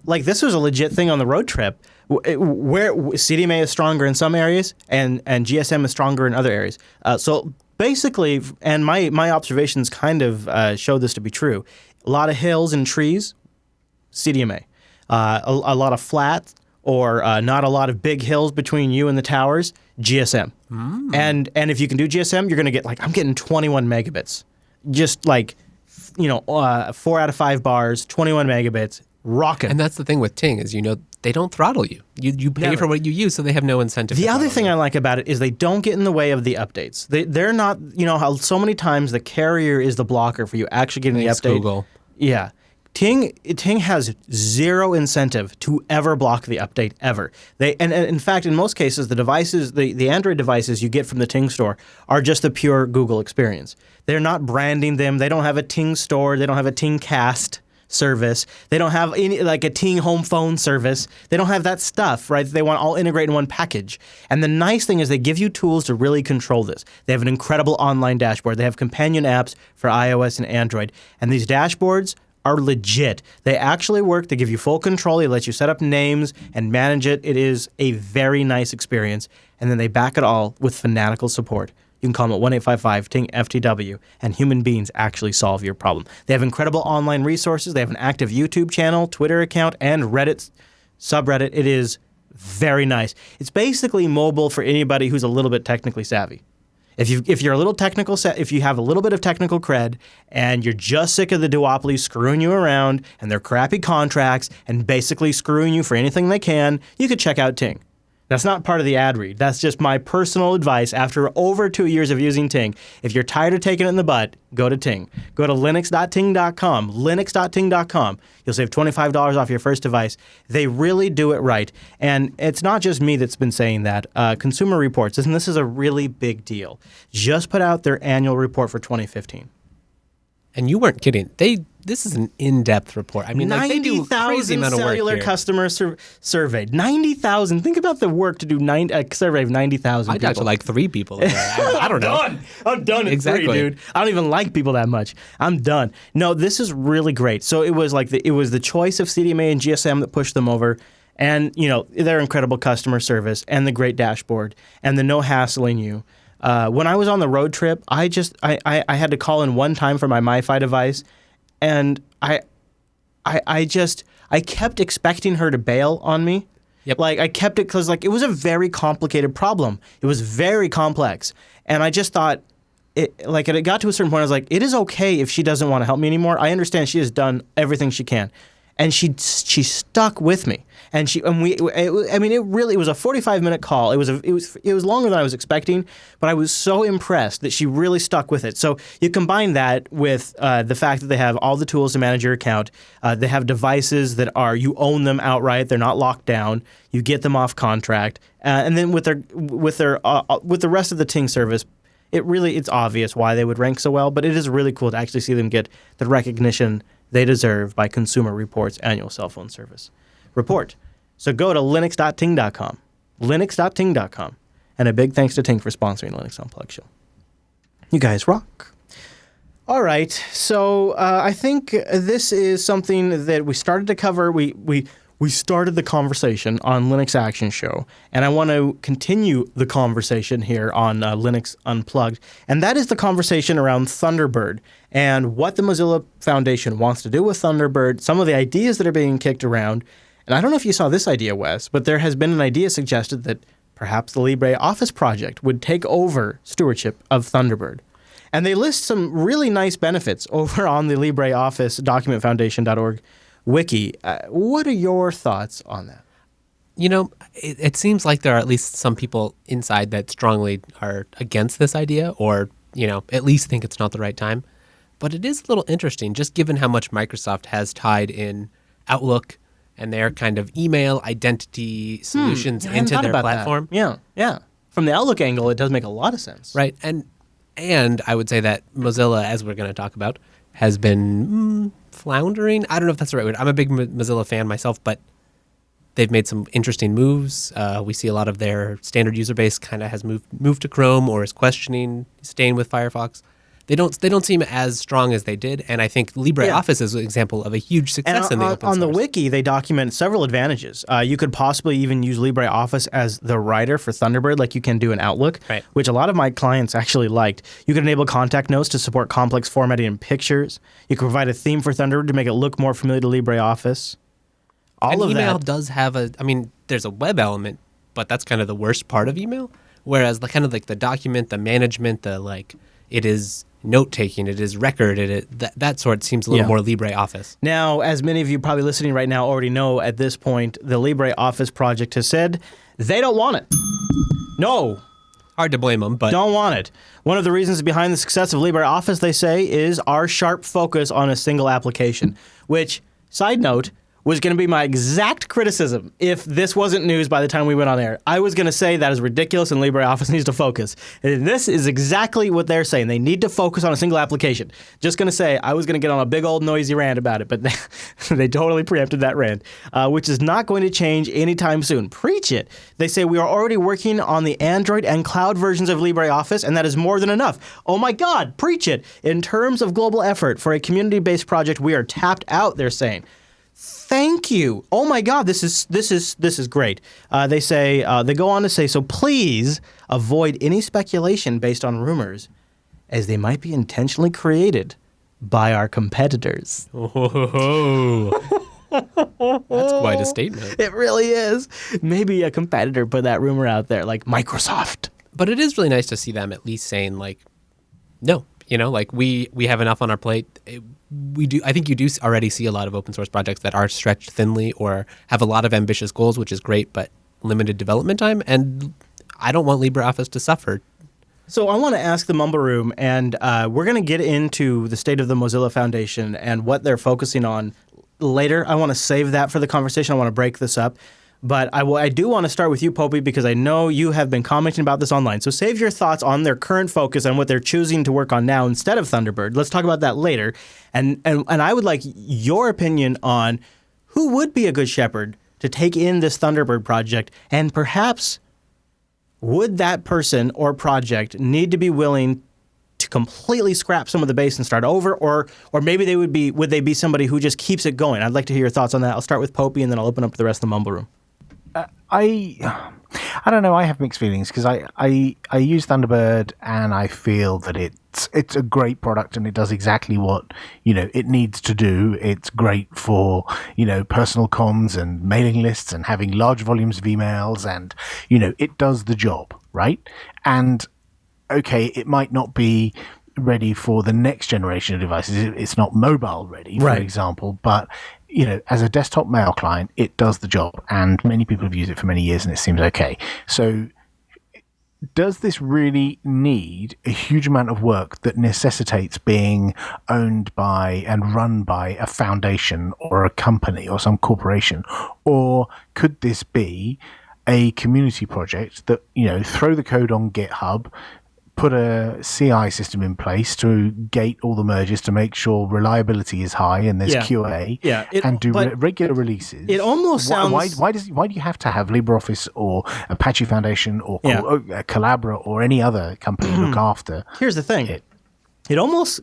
Speaker 1: like this was a legit thing on the road trip, where CDMA is stronger in some areas and GSM is stronger in other areas. So basically, and my observations kind of showed this to be true, a lot of hills and trees, CDMA. A lot of flat or not a lot of big hills between you and the towers, GSM. And if you can do GSM, you're going to get, I'm getting 21 megabits. Just 4 out of 5 bars, 21 megabits, rocking.
Speaker 2: And that's the thing with Ting is, they don't throttle you. You pay for what you use, so they have no incentive.
Speaker 1: The other thing I like about it is they don't get in the way of the updates. They're not, how so many times the carrier is the blocker for you actually getting the update.
Speaker 2: Google.
Speaker 1: Yeah. Ting has zero incentive to ever block the update ever. And in fact, in most cases, the devices, the Android devices you get from the Ting store are just the pure Google experience. They're not branding them. They don't have a Ting store. They don't have a Ting Cast service. They don't have any a Ting home phone service. They don't have that stuff, right? They want all integrated in one package. And the nice thing is they give you tools to really control this. They have an incredible online dashboard. They have companion apps for iOS and Android. And these dashboards are legit. They actually work. They give you full control. They let you set up names and manage it. It is a very nice experience. And then they back it all with fanatical support. You can call them at 1-855-TING-FTW, and human beings actually solve your problem. They have incredible online resources. They have an active YouTube channel, Twitter account, and Reddit subreddit. It is very nice. It's basically mobile for anybody who's a little bit technically savvy. If you're a little technical, if you have a little bit of technical cred, and you're just sick of the duopolies screwing you around and their crappy contracts and basically screwing you for anything they can, you could check out Ting. That's not part of the ad read. That's just my personal advice after over 2 years of using Ting. If you're tired of taking it in the butt, go to Ting. Go to linux.ting.com, linux.ting.com. You'll save $25 off your first device. They really do it right. And it's not just me that's been saying that. Consumer Reports, and this is a really big deal, just put out their annual report for 2015.
Speaker 2: And you weren't kidding. This is an in-depth report. I mean, they do a crazy amount of work
Speaker 1: cellular
Speaker 2: here.
Speaker 1: customers surveyed. 90,000. Think about the work to do a survey of 90,000 people.
Speaker 2: I talked to 3 people. I don't know.
Speaker 1: I'm done at 3, dude. I don't even like people that much. I'm done. No, this is really great. So it was the choice of CDMA and GSM that pushed them over. And, their incredible customer service and the great dashboard and the no hassling you. When I was on the road trip, I had to call in one time for my MiFi device, and I kept expecting her to bail on me.
Speaker 2: Yep.
Speaker 1: I kept it because it was a very complicated problem. It was very complex, and I just thought it got to a certain point. I was like, it is okay if she doesn't want to help me anymore. I understand she has done everything she can. And she stuck with me, and it was a 45-minute call. It was longer than I was expecting, but I was so impressed that she really stuck with it. So you combine that with the fact that they have all the tools to manage your account. They have devices that you own them outright. They're not locked down. You get them off contract, and then with the rest of the Ting service, it's obvious why they would rank so well. But it is really cool to actually see them get the recognition they deserve by Consumer Reports' annual cell phone service report. So go to linux.ting.com, linux.ting.com, and a big thanks to Ting for sponsoring Linux Unplugged show. You guys rock. All right, so I think this is something that we started to cover. We started the conversation on Linux Action Show, and I want to continue the conversation here on Linux Unplugged, and that is the conversation around Thunderbird and what the Mozilla Foundation wants to do with Thunderbird, some of the ideas that are being kicked around. And I don't know if you saw this idea, Wes, but there has been an idea suggested that perhaps the LibreOffice project would take over stewardship of Thunderbird. And they list some really nice benefits over on the LibreOffice documentfoundation.org wiki. What are your thoughts on that?
Speaker 2: It seems like there are at least some people inside that strongly are against this idea or at least think it's not the right time. But it is a little interesting, just given how much Microsoft has tied in Outlook and their kind of email identity solutions into their platform.
Speaker 1: That. Yeah. From the Outlook angle, it does make a lot of sense.
Speaker 2: Right. And I would say that Mozilla, as we're going to talk about, has been floundering. I don't know if that's the right word. I'm a big Mozilla fan myself, but they've made some interesting moves. We see a lot of their standard user base kind of has moved to Chrome or is questioning staying with Firefox. They don't seem as strong as they did, and I think LibreOffice is an example of a huge success in the open source.
Speaker 1: On the wiki, they document several advantages. You could possibly even use LibreOffice as the writer for Thunderbird, like you can do in Outlook,
Speaker 2: right,
Speaker 1: which a lot of my clients actually liked. You could enable contact notes to support complex formatting in pictures. You could provide a theme for Thunderbird to make it look more familiar to LibreOffice.
Speaker 2: Email does have there's a web element, but that's kind of the worst part of email. Whereas the kind of like the document, the management, it is note-taking, it is record, that sort seems a little more LibreOffice.
Speaker 1: Now, as many of you probably listening right now already know at this point, the LibreOffice project has said they don't want it. No.
Speaker 2: Hard to blame them, but...
Speaker 1: Don't want it. One of the reasons behind the success of LibreOffice, they say, is our sharp focus on a single application, which, side note, was going to be my exact criticism if this wasn't news by the time we went on air. I was going to say that is ridiculous and LibreOffice needs to focus. And this is exactly what they're saying. They need to focus on a single application. Just going to say, I was going to get on a big old noisy rant about it, but they totally preempted that rant, which is not going to change anytime soon. Preach it. They say we are already working on the Android and cloud versions of LibreOffice, and that is more than enough. Oh my God, preach it. In terms of global effort for a community-based project, we are tapped out, they're saying. Thank you. Oh my God, this is great. They go on to say, so please avoid any speculation based on rumors, as they might be intentionally created by our competitors.
Speaker 2: Oh, that's quite a statement.
Speaker 1: It really is. Maybe a competitor put that rumor out there, like Microsoft.
Speaker 2: But it is really nice to see them at least saying no. We have enough on our plate. I think you do already see a lot of open source projects that are stretched thinly or have a lot of ambitious goals, which is great, but limited development time. And I don't want LibreOffice to suffer.
Speaker 1: So I want to ask the Mumble Room, and we're going to get into the state of the Mozilla Foundation and what they're focusing on later. I want to save that for the conversation. I want to break this up. But I do want to start with you, Popey, because I know you have been commenting about this online. So save your thoughts on their current focus and what they're choosing to work on now instead of Thunderbird. Let's talk about that later. And I would like your opinion on who would be a good shepherd to take in this Thunderbird project, and perhaps would that person or project need to be willing to completely scrap some of the base and start over, or maybe would they be somebody who just keeps it going? I'd like to hear your thoughts on that. I'll start with Popey, and then I'll open up the rest of the Mumble Room.
Speaker 13: I don't know. I have mixed feelings because I use Thunderbird and I feel that it's a great product and it does exactly what it needs to do. It's great for personal comms and mailing lists and having large volumes of emails, and it does the job, right? And okay, it might not be ready for the next generation of devices. It's not mobile ready, for example, but as a desktop mail client, it does the job, and many people have used it for many years, and it seems okay. So does this really need a huge amount of work that necessitates being owned by and run by a foundation or a company or some corporation? Or could this be a community project that, throw the code on GitHub, put a CI system in place to gate all the merges to make sure reliability is high and there's QA, and do regular releases?
Speaker 1: It almost sounds...
Speaker 13: Why do you have to have LibreOffice or Apache Foundation or Collabora or any other company look after?
Speaker 1: Here's the thing. It almost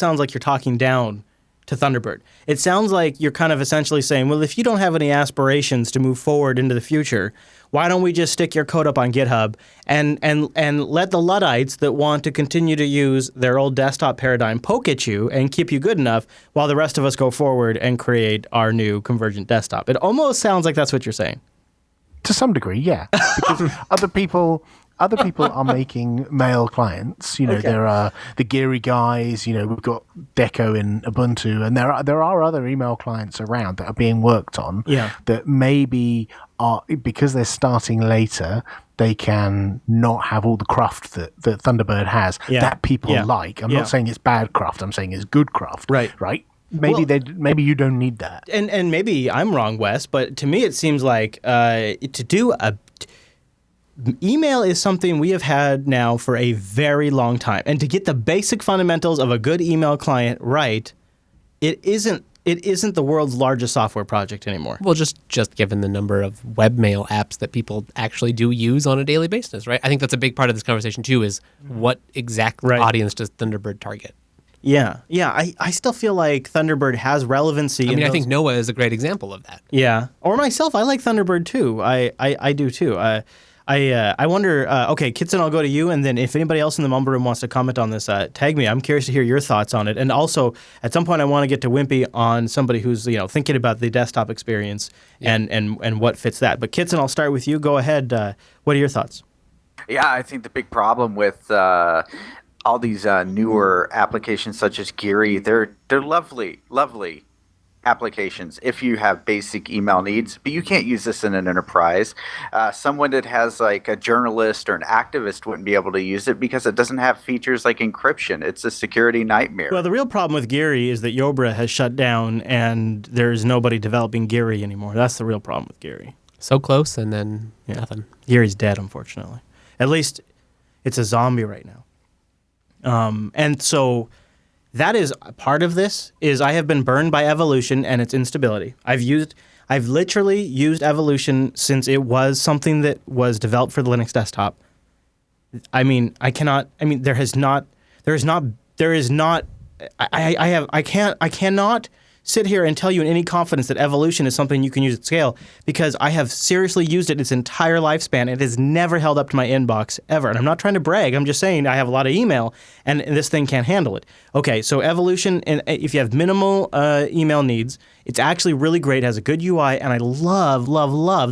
Speaker 1: sounds like you're talking down to Thunderbird. It sounds like you're kind of essentially saying, well, if you don't have any aspirations to move forward into the future, why don't we just stick your code up on GitHub and let the Luddites that want to continue to use their old desktop paradigm poke at you and keep you good enough while the rest of us go forward and create our new convergent desktop? It almost sounds like that's what you're saying.
Speaker 13: To some degree, yeah. Because other people are making mail clients. There are the Geary guys. We've got Deco in Ubuntu, and there are other email clients around that are being worked on.
Speaker 1: Yeah.
Speaker 13: That maybe are, because they're starting later, they can not have all the craft that Thunderbird has that people like. I'm not saying it's bad craft. I'm saying it's good craft. Right. Maybe you don't need that.
Speaker 1: And maybe I'm wrong, Wes, but to me it seems like to do email is something we have had now for a very long time. And to get the basic fundamentals of a good email client right, it isn't the world's largest software project anymore.
Speaker 2: Well, just given the number of webmail apps that people actually do use on a daily basis, right? I think that's a big part of this conversation too, is what exact audience does Thunderbird target?
Speaker 1: Yeah. I still feel like Thunderbird has relevancy.
Speaker 2: I think Noah is a great example of that.
Speaker 1: Yeah. Or myself, I like Thunderbird too. I do too. I wonder, okay, Kitson, I'll go to you, and then if anybody else in the Mumble Room wants to comment on this, tag me. I'm curious to hear your thoughts on it. And also, at some point, I want to get to Wimpy on somebody who's thinking about the desktop experience and what fits that. But Kitson, I'll start with you. Go ahead. What are your thoughts?
Speaker 7: Yeah, I think the big problem with all these newer applications such as Geary, they're lovely applications if you have basic email needs, but you can't use this in an enterprise. Someone that has like a journalist or an activist wouldn't be able to use it because it doesn't have features like encryption. It's a security nightmare.
Speaker 1: Well, the real problem with Geary is that Yobra has shut down and there's nobody developing Geary anymore. That's the real problem with Geary.
Speaker 2: So close and then nothing.
Speaker 1: Geary's dead, unfortunately. At least it's a zombie right now. And so that is part of this, is I have been burned by Evolution and its instability. I've literally used Evolution since it was something that was developed for the Linux desktop. I cannot sit here and tell you in any confidence that Evolution is something you can use at scale, because I have seriously used it its entire lifespan. It has never held up to my inbox ever. And I'm not trying to brag. I'm just saying I have a lot of email, and this thing can't handle it. Okay, so Evolution, and if you have minimal email needs, it's actually really great. It has a good UI, and I love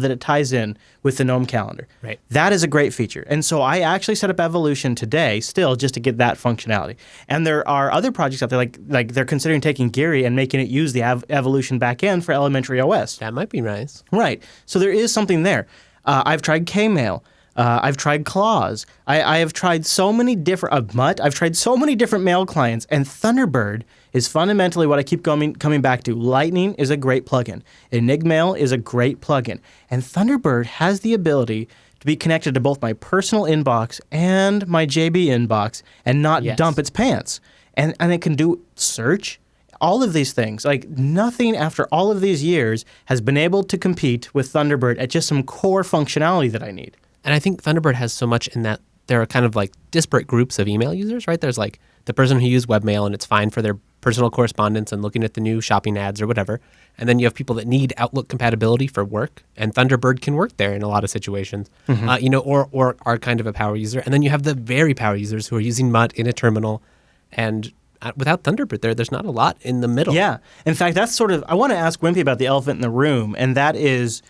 Speaker 1: that it ties in with the GNOME calendar.
Speaker 2: Right.
Speaker 1: That is a great feature. And so I actually set up Evolution today still just to get that functionality. And there are other projects out there, like they're considering taking Geary and making it use the Evolution backend for elementary OS.
Speaker 2: That might be nice.
Speaker 1: Right. So there is something there. I've tried Kmail. I've tried Claws. I have tried so many different Mutt. I've tried so many different mail clients, and Thunderbird is fundamentally what I keep coming back to. Lightning is a great plugin. Enigmail is a great plugin, and Thunderbird has the ability to be connected to both my personal inbox and my JB inbox, and not dump its pants. And it can do search. All of these things, like nothing after all of these years has been able to compete with Thunderbird at just some core functionality that I need.
Speaker 2: And I think Thunderbird has so much in that there are kind of like disparate groups of email users, right? There's like the person who uses webmail and it's fine for their personal correspondence and looking at the new shopping ads or whatever. And then you have people that need Outlook compatibility for work, and Thunderbird can work there in a lot of situations, or are kind of a power user. And then you have the very power users who are using Mutt in a terminal, and without Thunderbird there's not a lot in the middle.
Speaker 1: Yeah. In fact, that's sort of, I want to ask Wimpy about the elephant in the room, and that is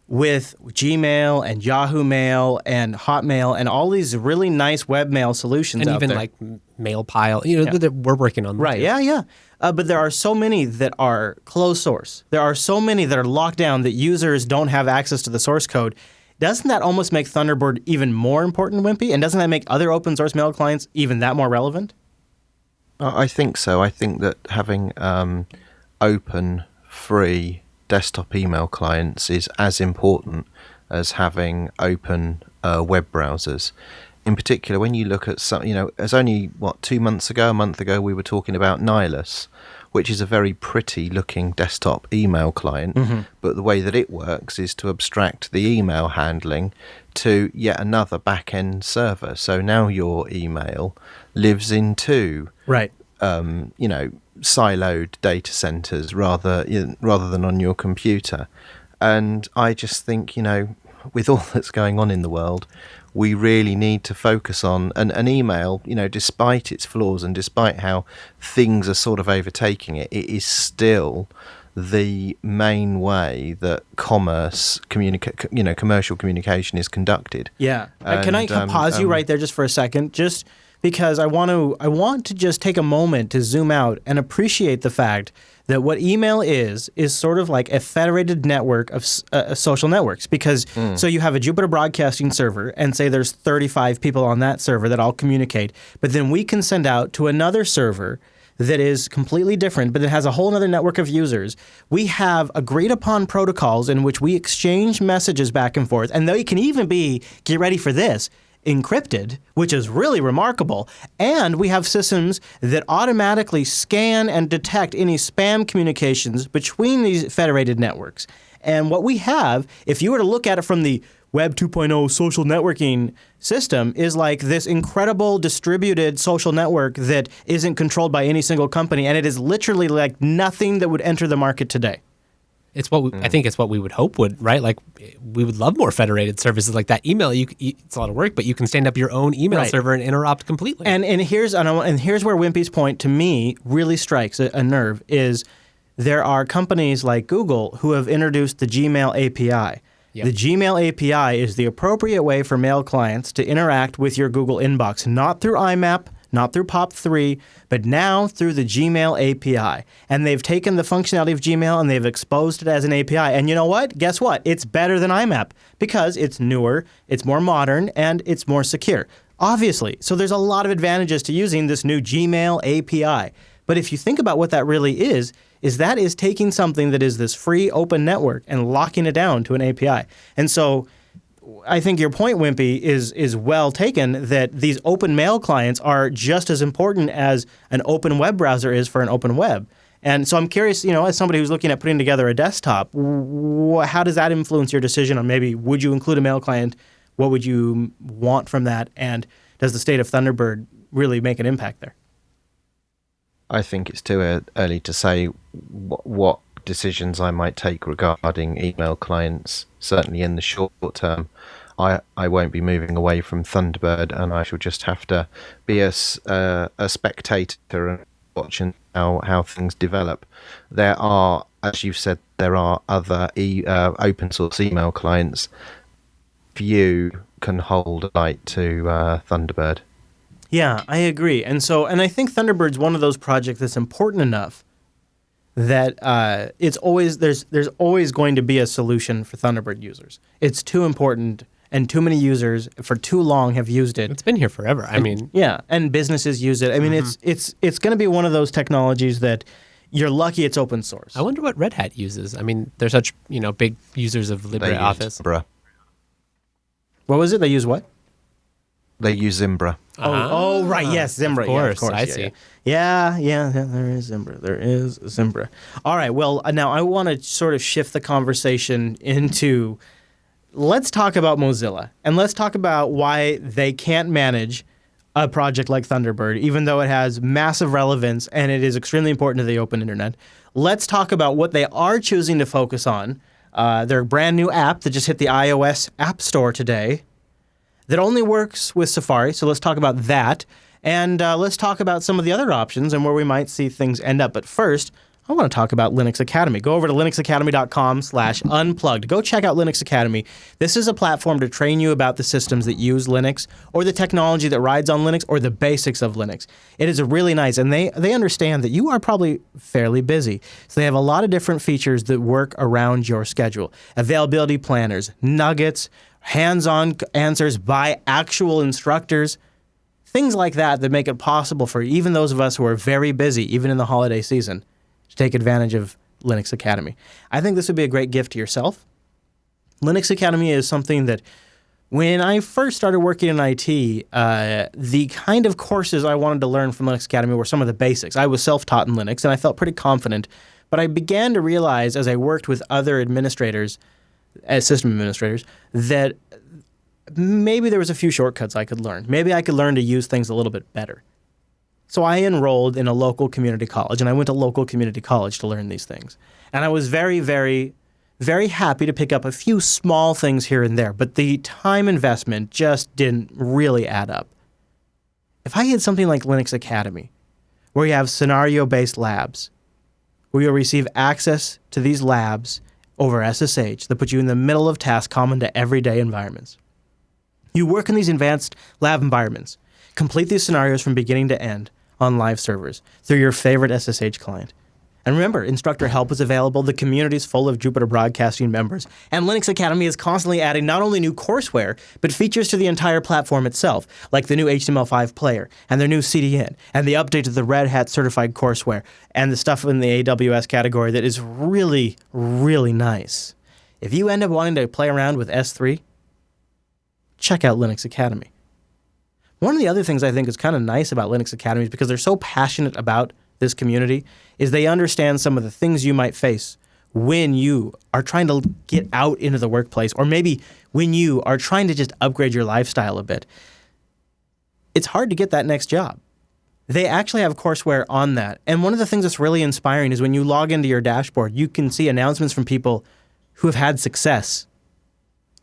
Speaker 1: with Gmail and Yahoo Mail and Hotmail and all these really nice webmail solutions
Speaker 2: and
Speaker 1: out
Speaker 2: even
Speaker 1: there.
Speaker 2: like Mailpile, that we're working on them
Speaker 1: right.
Speaker 2: too.
Speaker 1: Yeah. But there are so many that are closed source. There are so many that are locked down that users don't have access to the source code. Doesn't that almost make Thunderbird even more important, Wimpy? And doesn't that make other open source mail clients even that more relevant?
Speaker 4: I think so. I think that having open, free desktop email clients is as important as having open web browsers. In particular, when you look at some, as only, a month ago, we were talking about Nihilus, which is a very pretty looking desktop email client, but the way that it works is to abstract the email handling to yet another back-end server. So now your email lives in two siloed data centers rather than on your computer. And I just think, with all that's going on in the world, we really need to focus on an email, despite its flaws and despite how things are sort of overtaking it, it is still the main way that commercial communication is conducted.
Speaker 1: Yeah. Can I pause you right there just for a second? Just because I want to just take a moment to zoom out and appreciate the fact that what email is sort of like a federated network of social networks. Because so you have a Jupyter Broadcasting server, and say there's 35 people on that server that all communicate, but then we can send out to another server that is completely different, but it has a whole other network of users. We have agreed upon protocols in which we exchange messages back and forth, and they can even be, get ready for this, encrypted, which is really remarkable. And we have systems that automatically scan and detect any spam communications between these federated networks. And what we have, if you were to look at it from the Web 2.0 social networking system, is like this incredible distributed social network that isn't controlled by any single company, and it is literally like nothing that would enter the market today.
Speaker 2: It's what I think it's what we would hope would, right? Like, we would love more federated services like that. Email, it's a lot of work, but you can stand up your own email server and interrupt completely.
Speaker 1: And here's where Wimpy's point to me really strikes a nerve is there are companies like Google who have introduced the Gmail API. Yep. The Gmail API is the appropriate way for mail clients to interact with your Google inbox, not through IMAP, not through POP3, but now through the Gmail API. And they've taken the functionality of Gmail and they've exposed it as an API. And you know what? Guess what? It's better than IMAP because it's newer, it's more modern, and it's more secure. Obviously. So there's a lot of advantages to using this new Gmail API. But if you think about what that really is that is taking something that is this free open network and locking it down to an API. And so I think your point, Wimpy, is well taken, that these open mail clients are just as important as an open web browser is for an open web. And so I'm curious, as somebody who's looking at putting together a desktop, how does that influence your decision on maybe would you include a mail client? What would you want from that? And does the state of Thunderbird really make an impact there?
Speaker 4: I think it's too early to say what decisions I might take regarding email clients. Certainly in the short term, I won't be moving away from Thunderbird, and I shall just have to be a spectator and watching how things develop. There are, as you've said, there are other open source email clients. Few can hold a light to Thunderbird.
Speaker 1: Yeah, I agree. And I think Thunderbird's one of those projects that's important enough that there's always going to be a solution for Thunderbird users. It's too important, and too many users for too long have used it.
Speaker 2: It's been here forever.
Speaker 1: And businesses use it. I mean, it's going to be one of those technologies that you're lucky it's open source.
Speaker 2: I wonder what Red Hat uses. I mean, they're such big users of LibreOffice.
Speaker 4: Zimbra.
Speaker 1: What was it? They use what?
Speaker 4: They use Zimbra.
Speaker 1: Oh, right. Yes, Zimbra.
Speaker 2: Of course.
Speaker 1: I see. Yeah, there is Zimbra. All right. Well, now I want to sort of shift the conversation into, let's talk about Mozilla. And let's talk about why they can't manage a project like Thunderbird, even though it has massive relevance and it is extremely important to the open internet. Let's talk about what they are choosing to focus on. Their brand new app that just hit the iOS App Store today, that only works with Safari, so let's talk about that. And let's talk about some of the other options and where we might see things end up. But first, I want to talk about Linux Academy. Go over to linuxacademy.com/unplugged. Go check out Linux Academy. This is a platform to train you about the systems that use Linux, or the technology that rides on Linux, or the basics of Linux. It is really nice, and they understand that you are probably fairly busy. So they have a lot of different features that work around your schedule. Availability planners, nuggets, hands-on answers by actual instructors, things like that make it possible for even those of us who are very busy, even in the holiday season, to take advantage of Linux Academy. I think this would be a great gift to yourself. Linux Academy is something that when I first started working in IT, the kind of courses I wanted to learn from Linux Academy were some of the basics. I was self-taught in Linux, and I felt pretty confident, but I began to realize as I worked with other administrators, as system administrators, that maybe there was a few shortcuts I could learn. Maybe I could learn to use things a little bit better. So I enrolled in a local community college, and I went to local community college to learn these things. And I was very, very, very happy to pick up a few small things here and there, but the time investment just didn't really add up. If I had something like Linux Academy, where you have scenario-based labs, where you'll receive access to these labs over SSH that put you in the middle of tasks common to everyday environments. You work in these advanced lab environments. Complete these scenarios from beginning to end on live servers through your favorite SSH client. And remember, instructor help is available. The community is full of Jupiter Broadcasting members. And Linux Academy is constantly adding not only new courseware, but features to the entire platform itself, like the new HTML5 player, and their new CDN, and the update to the Red Hat certified courseware, and the stuff in the AWS category that is really, really nice. If you end up wanting to play around with S3, check out Linux Academy. One of the other things I think is kind of nice about Linux Academy is because they're so passionate about this community is they understand some of the things you might face when you are trying to get out into the workplace, or maybe when you are trying to just upgrade your lifestyle a bit. It's hard to get that next job. They actually have courseware on that. And one of the things that's really inspiring is when you log into your dashboard, you can see announcements from people who have had success.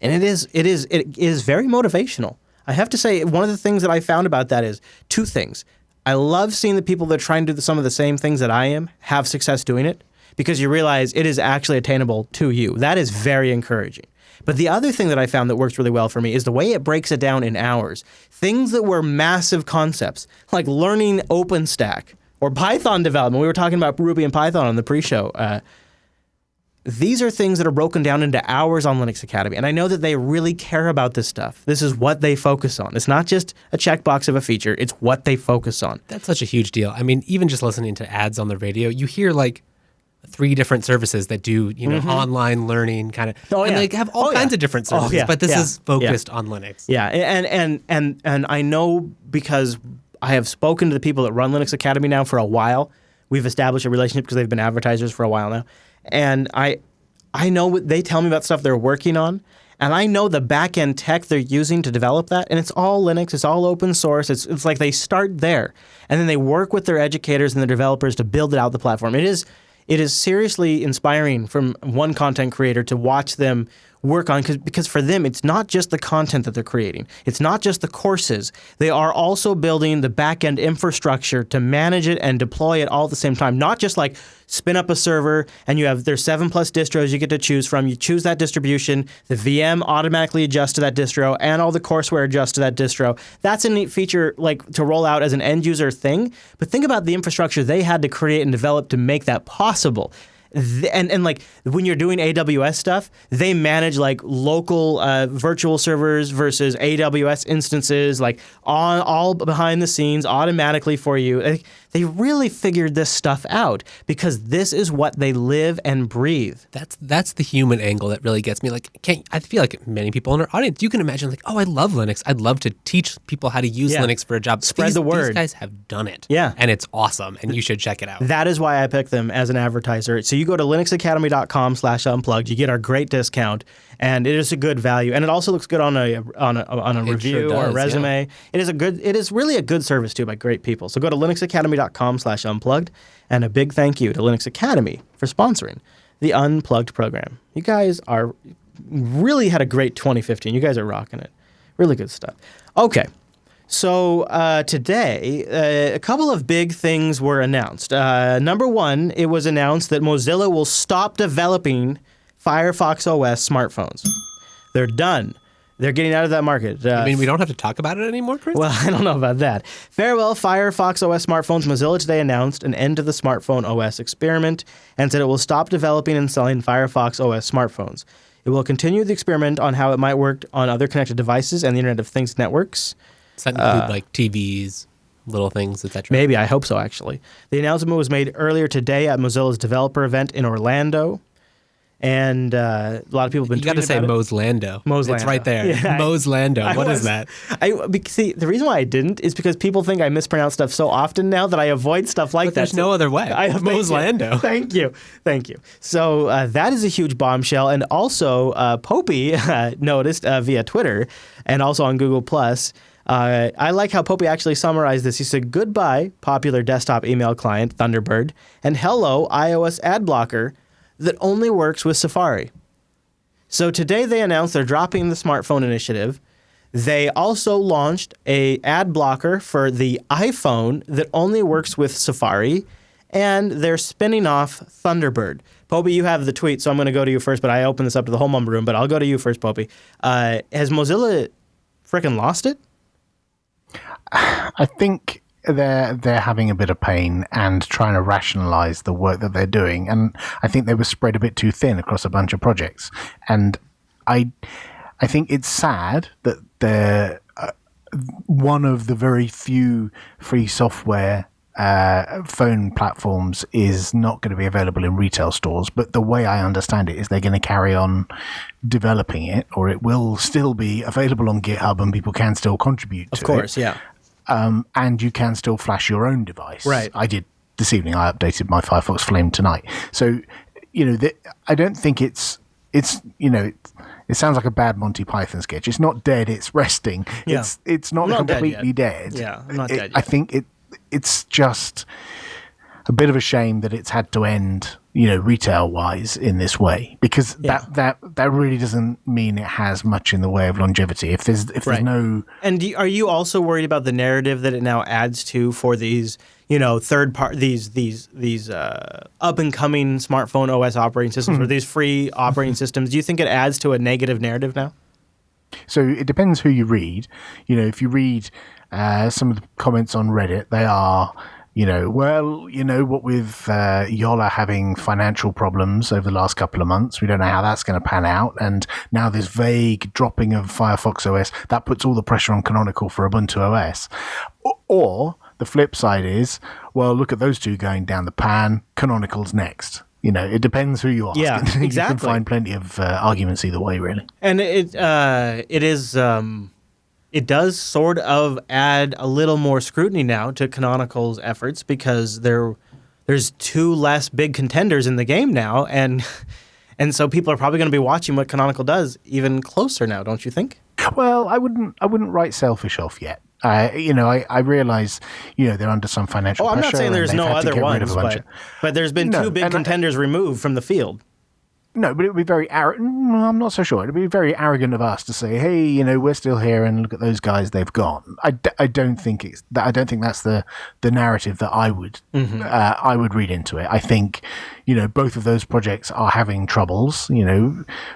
Speaker 1: And it is very motivational. I have to say, one of the things that I found about that is two things. I love seeing the people that are trying to do some of the same things that I am have success doing it, because you realize it is actually attainable to you. That is very encouraging. But the other thing that I found that works really well for me is the way it breaks it down in hours. Things that were massive concepts, like learning OpenStack or Python development. We were talking about Ruby and Python on the pre-show. These are things that are broken down into hours on Linux Academy. And I know that they really care about this stuff. This is what they focus on. It's not just a checkbox of a feature. It's what they focus on.
Speaker 2: That's such a huge deal. I mean, even just listening to ads on the radio, you hear like 3 different services that do, online learning kind of, and they have all kinds of different services, but this is focused on Linux.
Speaker 1: Yeah, and I know because I have spoken to the people that run Linux Academy now for a while. We've established a relationship because they've been advertisers for a while now. And I know what they tell me about stuff they're working on, and I know the back-end tech they're using to develop that, and it's all Linux, it's all open source. It's like they start there, and then they work with their educators and their developers to build it out the platform. It is seriously inspiring from one content creator to watch them work on, because for them, it's not just the content that they're creating. It's not just the courses. They are also building the back-end infrastructure to manage it and deploy it all at the same time. Not just like spin up a server and there's 7+ distros you get to choose from. You choose that distribution. The VM automatically adjusts to that distro, and all the courseware adjusts to that distro. That's a neat feature, like, to roll out as an end user thing. But think about the infrastructure they had to create and develop to make that possible. And like when you're doing AWS stuff, they manage like local virtual servers versus AWS instances, like all behind the scenes automatically for you. They really figured this stuff out because this is what they live and breathe.
Speaker 2: That's the human angle that really gets me. Like, I feel like many people in our audience, you can imagine like, oh, I love Linux. I'd love to teach people how to use Linux for a job.
Speaker 1: Spread the word.
Speaker 2: These guys have done it.
Speaker 1: Yeah.
Speaker 2: And it's awesome, and you should check it out.
Speaker 1: That is why I picked them as an advertiser. So you go to linuxacademy.com/unplugged. You get our great discount, and it is a good value. And it also looks good on a review or a resume. Yeah. It is really a good service too by great people. So go to linuxacademy.com/unplugged, and a big thank you to Linux Academy for sponsoring the Unplugged program. You guys really had a great 2015. You guys are rocking it. Really good stuff. Okay. So today, a couple of big things were announced. Number one, it was announced that Mozilla will stop developing Firefox OS smartphones. They're done. They're getting out of that market.
Speaker 2: I mean, we don't have to talk about it anymore, Chris?
Speaker 1: Well, I don't know about that. Farewell Firefox OS smartphones. Mozilla today announced an end to the smartphone OS experiment and said it will stop developing and selling Firefox OS smartphones. It will continue the experiment on how it might work on other connected devices and the Internet of Things networks.
Speaker 2: Does that include like TVs, little things, etc.?
Speaker 1: Maybe. I hope so, actually. The announcement was made earlier today at Mozilla's developer event in Orlando. And a lot of people have been tweeting about it.
Speaker 2: You got to say Mozlando.
Speaker 1: Mozlando.
Speaker 2: It's right there. Yeah, Mozlando. What is that?
Speaker 1: See, the reason why I didn't is because people think I mispronounce stuff so often now that I avoid stuff like that.
Speaker 2: There's no other way. Mozlando.
Speaker 1: Thank you. So that is a huge bombshell. And also, Popey noticed via Twitter and also on Google+. I like how Popey actually summarized this. He said, goodbye, popular desktop email client, Thunderbird, and hello, iOS ad blocker that only works with Safari. So today they announced they're dropping the smartphone initiative. They also launched an ad blocker for the iPhone that only works with Safari, and they're spinning off Thunderbird. Popey, you have the tweet, so I'm going to go to you first, but I opened this up to the whole mum room, but I'll go to you first, Popey. Has Mozilla frickin' lost it?
Speaker 13: I think they're having a bit of pain and trying to rationalize the work that they're doing, and I think they were spread a bit too thin across a bunch of projects. And I think it's sad that they're one of the very few free software phone platforms is not going to be available in retail stores, but the way I understand it is they're going to carry on developing it, or it will still be available on GitHub and people can still contribute to it.
Speaker 1: Of course, yeah.
Speaker 13: And you can still flash your own device.
Speaker 1: Right.
Speaker 13: I did this evening. I updated my Firefox Flame tonight. So, I don't think it's it sounds like a bad Monty Python sketch. It's not dead. It's resting.
Speaker 1: Yeah.
Speaker 13: It's not completely dead.
Speaker 1: Yeah, I'm not dead yet.
Speaker 13: I think it's just a bit of a shame that it's had to end, retail wise in this way, because that really doesn't mean it has much in the way of longevity. If there's no.
Speaker 1: And are you also worried about the narrative that it now adds to for these, third part, these up and coming smartphone OS operating systems or these free operating systems? Do you think it adds to a negative narrative now?
Speaker 13: So it depends who you read. If you read some of the comments on Reddit, they are, what with Yola having financial problems over the last couple of months, we don't know how that's going to pan out. And now this vague dropping of Firefox OS, that puts all the pressure on Canonical for Ubuntu OS. Or the flip side is, well, look at those two going down the pan, Canonical's next. It depends who you ask.
Speaker 1: Yeah, exactly.
Speaker 13: You can find plenty of arguments either way, really.
Speaker 1: And it does sort of add a little more scrutiny now to Canonical's efforts, because there's two less big contenders in the game now, and so people are probably going to be watching what Canonical does even closer now, don't you think?
Speaker 13: Well, I wouldn't write Selfish off yet. I realize, they're under some financial pressure.
Speaker 1: I'm not saying there's no other ones, but there's been two big contenders removed from the field.
Speaker 13: No, but it would be very arrogant. I'm not so sure. It would be very arrogant of us to say, "Hey, we're still here, and look at those guys; they've gone." I don't think that's the narrative that I would read into it. I think both of those projects are having troubles.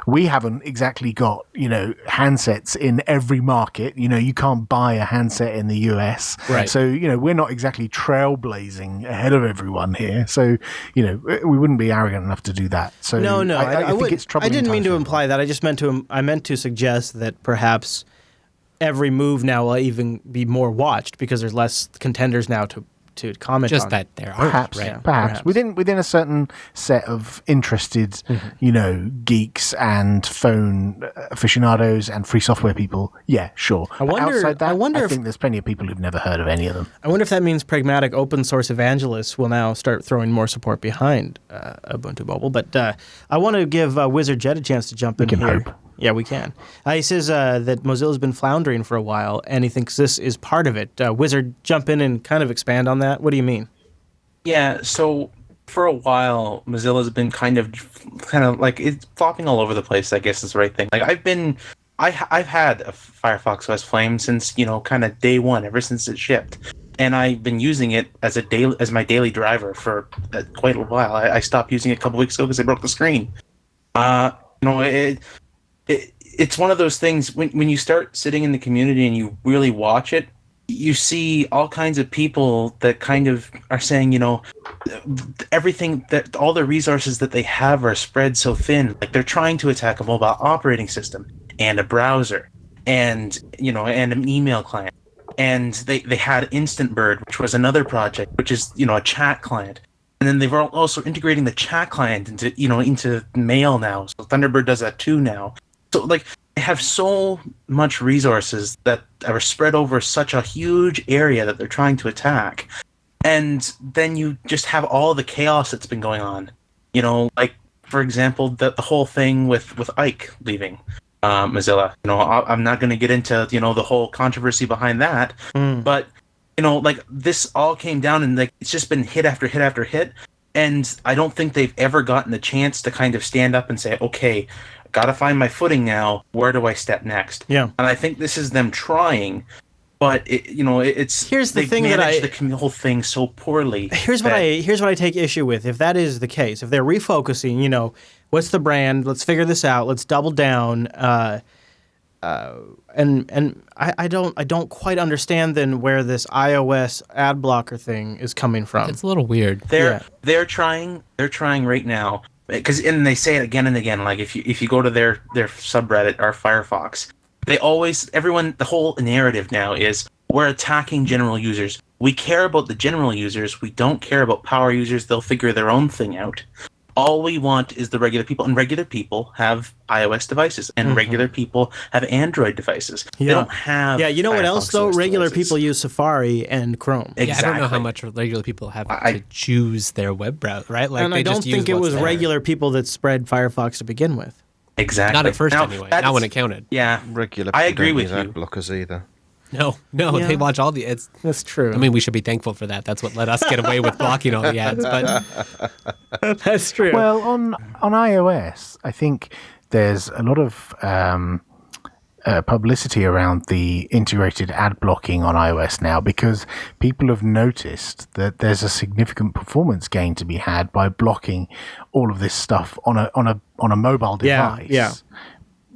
Speaker 13: We haven't exactly got handsets in every market. You can't buy a handset in the US,
Speaker 1: right?
Speaker 13: So we're not exactly trailblazing ahead of everyone here. So we wouldn't be arrogant enough to do that. So
Speaker 1: no.
Speaker 13: I think it's troubling.
Speaker 1: I didn't mean to
Speaker 13: times.
Speaker 1: imply that. I just meant to suggest that perhaps every move now will even be more watched because there's less contenders now to comment
Speaker 2: just
Speaker 1: on.
Speaker 2: that there are
Speaker 13: perhaps within a certain set of interested geeks and phone aficionados and free software people. Yeah, sure. Outside that, I think there's plenty of people who've never heard of any of them.
Speaker 1: I wonder if that means pragmatic open source evangelists will now start throwing more support behind Ubuntu Mobile. But I want to give Wizard Jet a chance to jump in here.
Speaker 13: We can hope.
Speaker 1: Yeah, we can. He says that Mozilla's been floundering for a while, and he thinks this is part of it. Wizard, jump in and kind of expand on that. What do you mean?
Speaker 6: Yeah, so for a while, Mozilla's been kind of like it's flopping all over the place, I guess is the right thing. Like I've had a Firefox OS Flame since, kind of day one, ever since it shipped. And I've been using it as my daily driver for quite a while. I stopped using it a couple weeks ago because I broke the screen. It's one of those things when you start sitting in the community and you really watch it, you see all kinds of people that kind of are saying, everything that all the resources that they have are spread so thin. Like they're trying to attack a mobile operating system and a browser and, and an email client. And they had Thunderbird, which was another project, which is, a chat client. And then they've also integrating the chat client into mail now. So Thunderbird does that too now. So, they have so much resources that are spread over such a huge area that they're trying to attack. And then you just have all the chaos that's been going on. For example, the whole thing with Ike leaving Mozilla. I'm not going to get into, the whole controversy behind that. But, this all came down and, it's just been hit after hit after hit. And I don't think they've ever gotten the chance to kind of stand up and say, okay, gotta find my footing now. Where do I step next?
Speaker 1: Yeah,
Speaker 6: and I think this is them trying, but it's
Speaker 1: here's the thing that
Speaker 6: the whole thing so poorly.
Speaker 1: Here's what I take issue with. If that is the case, if they're refocusing, what's the brand? Let's figure this out. Let's double down. and I don't quite understand then where this iOS ad blocker thing is coming from.
Speaker 2: It's a little weird.
Speaker 6: They're trying right now, and they say it again and again. Like if you go to their subreddit or Firefox, the whole narrative now is we're attacking general users. We care about the general users. We don't care about power users. They'll figure their own thing out. All we want is the regular people, and regular people have iOS devices, and regular people have Android devices.
Speaker 1: Yeah.
Speaker 6: They don't have.
Speaker 1: Yeah, you know what else though?
Speaker 6: Firefox
Speaker 1: Regular
Speaker 6: devices.
Speaker 1: people use Safari and Chrome.
Speaker 6: Exactly.
Speaker 2: Yeah, I don't know how much regular people have to choose their web browser, right? Like
Speaker 1: and
Speaker 2: they
Speaker 1: I don't
Speaker 2: just use
Speaker 1: think it
Speaker 2: what's
Speaker 1: was
Speaker 2: there.
Speaker 1: regular people that spread Firefox to begin with.
Speaker 6: Exactly.
Speaker 2: Not at first,
Speaker 6: Now,
Speaker 2: anyway.
Speaker 6: that's-
Speaker 2: Not when it counted.
Speaker 6: Yeah,
Speaker 4: Regular
Speaker 6: I
Speaker 4: people
Speaker 6: agree
Speaker 4: don't
Speaker 6: with
Speaker 4: use
Speaker 6: you.
Speaker 4: ad blockers either.
Speaker 2: No,
Speaker 1: Yeah.
Speaker 2: they watch all the ads.
Speaker 1: That's true.
Speaker 2: I mean, we should be thankful for that. That's what let us get away with blocking all the ads. But
Speaker 1: that's true.
Speaker 13: Well, on iOS, I think there's a lot of publicity around the integrated ad blocking on iOS now, because people have noticed that there's a significant performance gain to be had by blocking all of this stuff on a mobile device.
Speaker 1: Yeah.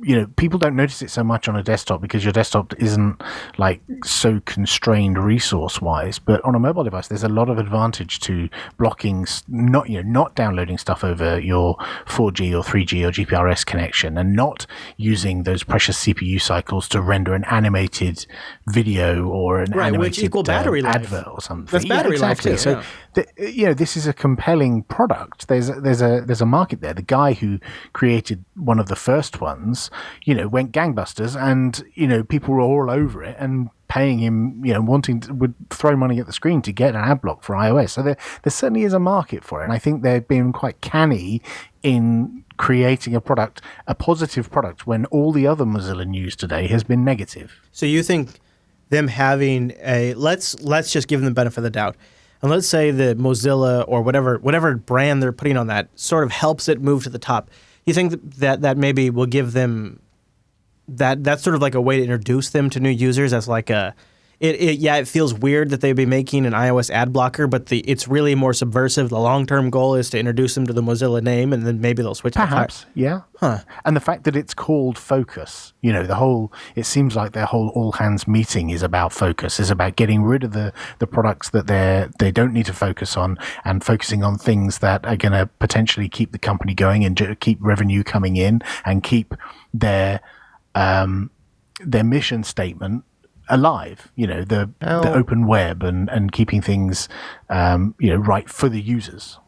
Speaker 13: You know, people don't notice it so much on a desktop because your desktop isn't like so constrained resource wise, but on a mobile device there's a lot of advantage to blocking, not downloading stuff over your 4G or 3G or GPRS connection, and not using those precious CPU cycles to render an animated video or an animated
Speaker 1: which equal battery life.
Speaker 13: advert or something.
Speaker 1: That's battery life
Speaker 13: exactly.
Speaker 1: too,
Speaker 13: So this is a compelling product. There's a market there. The guy who created one of the first ones, went gangbusters, and people were all over it and paying him, would throw money at the screen to get an ad block for iOS. So there certainly is a market for it, and I think they've been quite canny in creating a positive product, when all the other Mozilla news today has been negative.
Speaker 1: So you think them having let's just give them the benefit of the doubt, and let's say that Mozilla or whatever brand they're putting on that sort of helps it move to the top. You think that maybe will give them that's sort of like a way to introduce them to new users as like it feels weird that they'd be making an iOS ad blocker, but it's really more subversive. The long-term goal is to introduce them to the Mozilla name, and then maybe they'll switch.
Speaker 13: Perhaps, yeah. Huh. And the fact that it's called Focus, it seems like their whole all-hands meeting is about focus, is about getting rid of the products that they don't need to focus on, and focusing on things that are going to potentially keep the company going and keep revenue coming in, and keep their mission statement alive, the open web and keeping things, right for the users.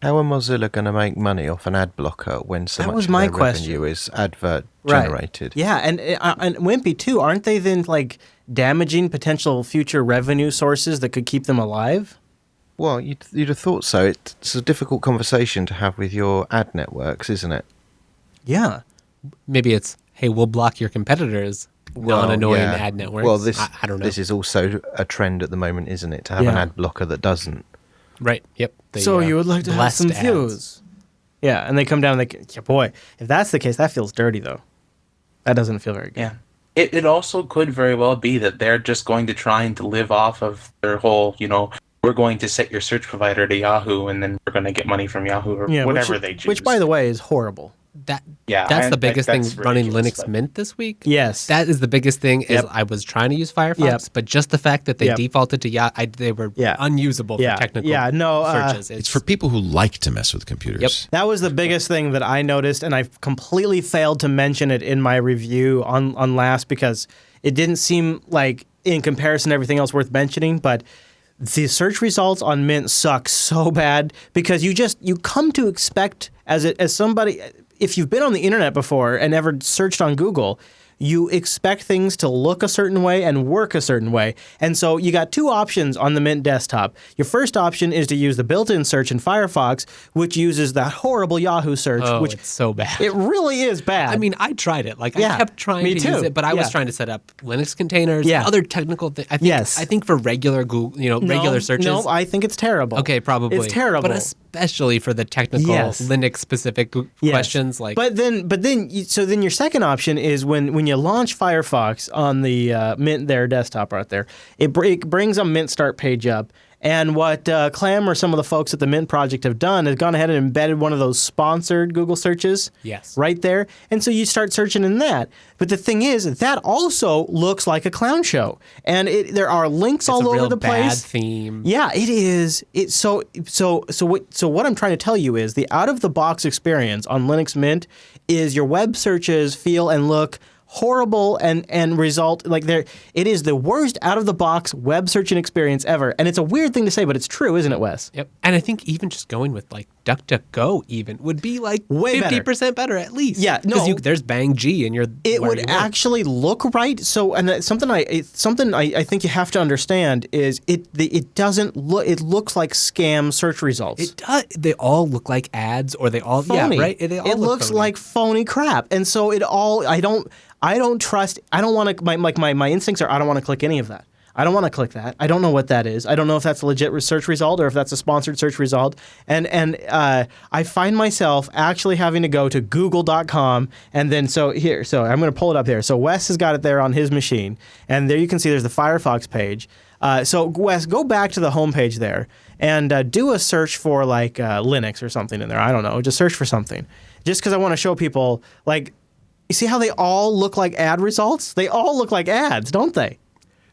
Speaker 4: How are Mozilla going to make money off an ad blocker when so much of
Speaker 1: my
Speaker 4: their
Speaker 1: question.
Speaker 4: revenue is advert generated?
Speaker 1: Yeah, and Wimpy too. Aren't they then like damaging potential future revenue sources that could keep them alive?
Speaker 4: Well, you'd have thought so. It's a difficult conversation to have with your ad networks, isn't it?
Speaker 1: Yeah.
Speaker 2: Maybe it's, hey, we'll block your competitors' non-annoying ad networks.
Speaker 4: Well,
Speaker 2: I don't know.
Speaker 4: This is also a trend at the moment, isn't it? To have an ad blocker that doesn't.
Speaker 2: Right. Yep.
Speaker 1: So you would like to have some views. Yeah, and they come down and boy, if that's the case, that feels dirty though. That doesn't feel very good.
Speaker 6: Yeah. It also could very well be that they're just going to try and to live off of their whole, we're going to set your search provider to Yahoo, and then we're going to get money from Yahoo or whatever they choose.
Speaker 1: Which, by the way, is horrible.
Speaker 2: That's the biggest thing
Speaker 6: that's
Speaker 2: running
Speaker 6: ridiculous,
Speaker 2: Linux Mint this week.
Speaker 1: Yes.
Speaker 2: That is the biggest thing. Is I was trying to use Firefox, but just the fact that they defaulted to Yahoo, they were unusable for technical searches.
Speaker 14: It's for people who like to mess with computers.
Speaker 2: Yep.
Speaker 1: That was the biggest thing that I noticed, and I completely failed to mention it in my review on last because it didn't seem like, in comparison to everything else, worth mentioning, but the search results on Mint suck so bad because you come to expect as somebody, if you've been on the internet before and ever searched on Google, you expect things to look a certain way and work a certain way. And so you got two options on the Mint desktop. Your first option is to use the built-in search in Firefox, which uses that horrible Yahoo search.
Speaker 2: Which it's so bad.
Speaker 1: It really is bad.
Speaker 2: I mean, I tried it. I kept trying to use it, but I was trying to set up Linux containers, other technical things. I think for regular Google, regular searches.
Speaker 1: No, I think it's terrible.
Speaker 2: Okay, probably.
Speaker 1: It's terrible.
Speaker 2: But especially for the technical Linux-specific questions.
Speaker 1: But then your second option is when you launch Firefox on the Mint desktop right there, it brings a Mint start page up, And what Clem or some of the folks at the Mint project have done is gone ahead and embedded one of those sponsored Google searches right there. And so you start searching in that. But the thing is, that also looks like a clown show. And there are links all over the place.
Speaker 2: Bad theme.
Speaker 1: Yeah, it is. So what I'm trying to tell you is the out-of-the-box experience on Linux Mint is your web searches feel and look horrible and result like it is the worst out-of-the-box web searching experience ever. And it's a weird thing to say, but it's true, isn't it, Wes?
Speaker 2: Yep. And I think even just going with like DuckDuckGo even would be like
Speaker 1: way
Speaker 2: 50% better at least.
Speaker 1: Yeah, no.
Speaker 2: Because there's Bang G and
Speaker 1: it would actually look right. So, and something I think you have to understand is it doesn't look. It looks like scam search results.
Speaker 2: It does. They all look like ads, or they all
Speaker 1: phony.
Speaker 2: Yeah, right.
Speaker 1: It looks
Speaker 2: phony.
Speaker 1: like phony crap, and so I don't trust. I don't want to. My instincts are I don't want to click any of that. I don't want to click that. I don't know what that is. I don't know if that's a legit search result or if that's a sponsored search result. And I find myself actually having to go to google.com and then so I'm going to pull it up here. So Wes has got it there on his machine. And there you can see there's the Firefox page. So Wes, go back to the homepage there and do a search for like Linux or something in there. I don't know. Just search for something. Just because I want to show people, like, you see how they all look like ad results? They all look like ads, don't they?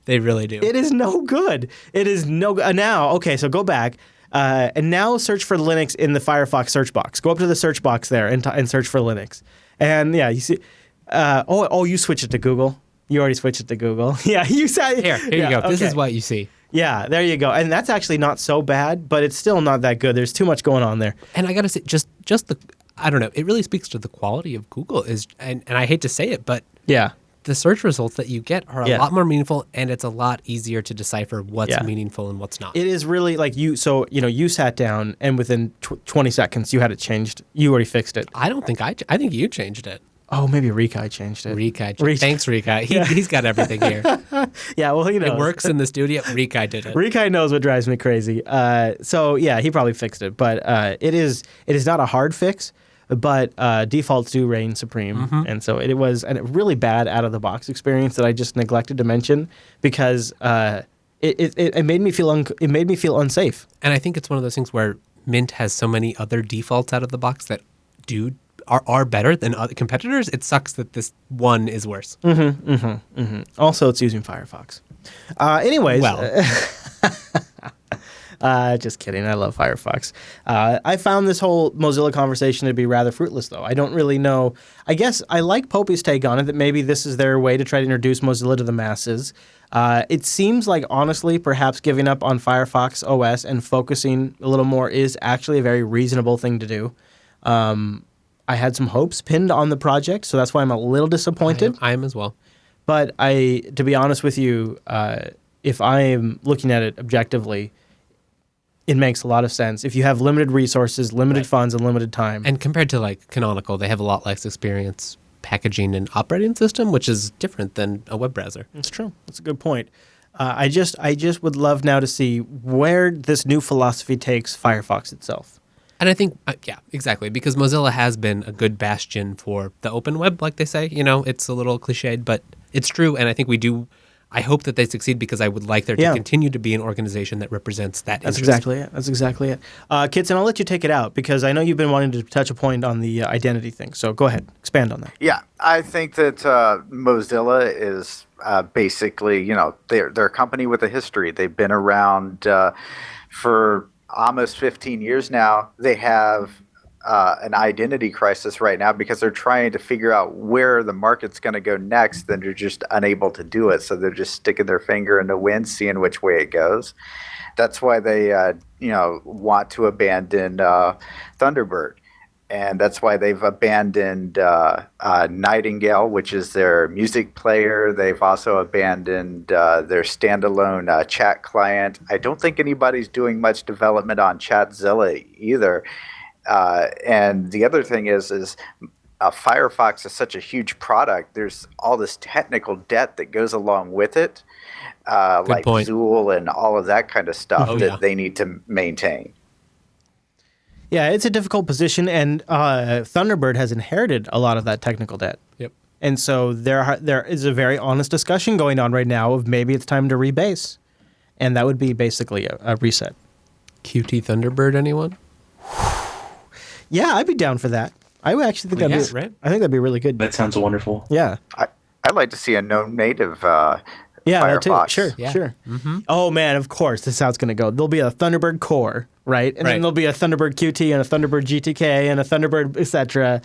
Speaker 2: They really do.
Speaker 1: It is no good. It is no good. Now, okay, so go back and now search for Linux in the Firefox search box. Go up to the search box there and search for Linux. And yeah, you see. You switched it to Google. You already switched it to Google. Yeah, you said.
Speaker 2: Here you go. This is what you see.
Speaker 1: Yeah, there you go. And that's actually not so bad, but it's still not that good. There's too much going on there.
Speaker 2: And I got to say, just the, I don't know, it really speaks to the quality of Google and I hate to say it, but
Speaker 1: yeah.
Speaker 2: The search results that you get are a lot more meaningful, and it's a lot easier to decipher what's meaningful and what's not.
Speaker 1: It is really like you sat down and within 20 seconds you had it changed. You already fixed it.
Speaker 2: I don't think I think you changed it.
Speaker 1: Oh, maybe Rikai changed it.
Speaker 2: Thanks, Rikai. He's got everything here.
Speaker 1: Yeah, well, he knows.
Speaker 2: It works in the studio. Rikai did it.
Speaker 1: Rikai knows what drives me crazy. So yeah, he probably fixed it. But it is not a hard fix. But defaults do reign supreme, and so it was a really bad out-of-the-box experience that I just neglected to mention because it made me feel unsafe.
Speaker 2: And I think it's one of those things where Mint has so many other defaults out of the box that are better than other competitors. It sucks that this one is worse.
Speaker 1: Also, it's using Firefox. Anyways.
Speaker 2: Well.
Speaker 1: Just kidding. I love Firefox. I found this whole Mozilla conversation to be rather fruitless, though. I don't really know. I guess I like Popey's take on it, that maybe this is their way to try to introduce Mozilla to the masses. It seems like, honestly, perhaps giving up on Firefox OS and focusing a little more is actually a very reasonable thing to do. I had some hopes pinned on the project, so that's why I'm a little disappointed.
Speaker 2: I am as well.
Speaker 1: But to be honest with you, if I am looking at it objectively, it makes a lot of sense. If you have limited resources, limited funds, and limited time.
Speaker 2: And compared to like Canonical, they have a lot less experience packaging an operating system, which is different than a web browser.
Speaker 1: That's true. That's a good point. I just would love now to see where this new philosophy takes Firefox itself.
Speaker 2: And I think, yeah, exactly, because Mozilla has been a good bastion for the open web, like they say. You know, it's a little cliched, but it's true. And I think I hope that they succeed because I would like there to continue to be an organization that represents that interest.
Speaker 1: That's exactly it. Kitson, I'll let you take it out because I know you've been wanting to touch a point on the identity thing. So go ahead, expand on that.
Speaker 7: Yeah, I think that Mozilla is basically, they're a company with a history. They've been around for almost 15 years now. They have an identity crisis right now because they're trying to figure out where the market's going to go next, and they're just unable to do it. So they're just sticking their finger in the wind, seeing which way it goes. That's why they, want to abandon Thunderbird, and that's why they've abandoned Nightingale, which is their music player. They've also abandoned their standalone chat client. I don't think anybody's doing much development on Chatzilla either. And the other thing is Firefox is such a huge product. There's all this technical debt that goes along with it, like Zool and all of that kind of stuff they need to maintain.
Speaker 1: Yeah, it's a difficult position, and Thunderbird has inherited a lot of that technical debt.
Speaker 2: Yep.
Speaker 1: And so there is a very honest discussion going on right now of maybe it's time to rebase. and that would be basically a reset.
Speaker 2: Qt Thunderbird, anyone?
Speaker 1: Yeah, I'd be down for that. I would actually think that'd be
Speaker 2: right.
Speaker 1: I think that'd be really good.
Speaker 6: That sounds wonderful.
Speaker 1: Yeah.
Speaker 7: I'd like to see a no native
Speaker 1: Yeah, that too.
Speaker 7: Firefox.
Speaker 1: Sure,
Speaker 2: Yeah.
Speaker 1: sure. Oh man, of course. This is how it's gonna go. There'll be a Thunderbird core, right? And then
Speaker 2: Right.
Speaker 1: there'll be a Thunderbird QT and a Thunderbird GTK and a Thunderbird etc.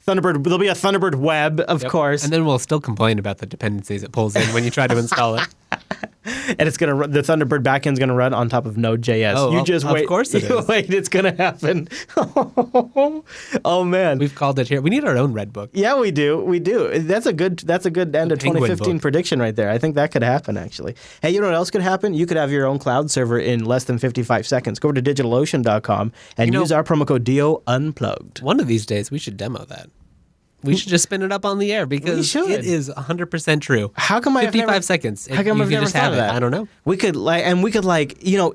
Speaker 1: There'll be a Thunderbird web, of course.
Speaker 2: And then we'll still complain about the dependencies it pulls in when you try to install it.
Speaker 1: And it's gonna the Thunderbird backend's gonna run on top of Node.js.
Speaker 2: Oh,
Speaker 1: you just
Speaker 2: of
Speaker 1: wait.
Speaker 2: course it
Speaker 1: you
Speaker 2: is.
Speaker 1: wait, it's gonna happen. Oh man.
Speaker 2: We've called it here. We need our own red book.
Speaker 1: Yeah, we do. We do. That's a good end of
Speaker 2: Penguin
Speaker 1: 2015
Speaker 2: book.
Speaker 1: prediction right there. I think that could happen actually. Hey, you know what else could happen? You could have your own cloud server in less than 55 seconds. Go over to digitalocean.com and use our promo code DO Unplugged.
Speaker 2: One of these days, we should demo that. We should just spin it up on the air because it is 100% true.
Speaker 1: How come I have
Speaker 2: 55
Speaker 1: never,
Speaker 2: seconds?
Speaker 1: How come
Speaker 2: you
Speaker 1: I've
Speaker 2: could
Speaker 1: never
Speaker 2: just
Speaker 1: thought
Speaker 2: have
Speaker 1: of
Speaker 2: it.
Speaker 1: that?
Speaker 2: I don't know.
Speaker 1: We could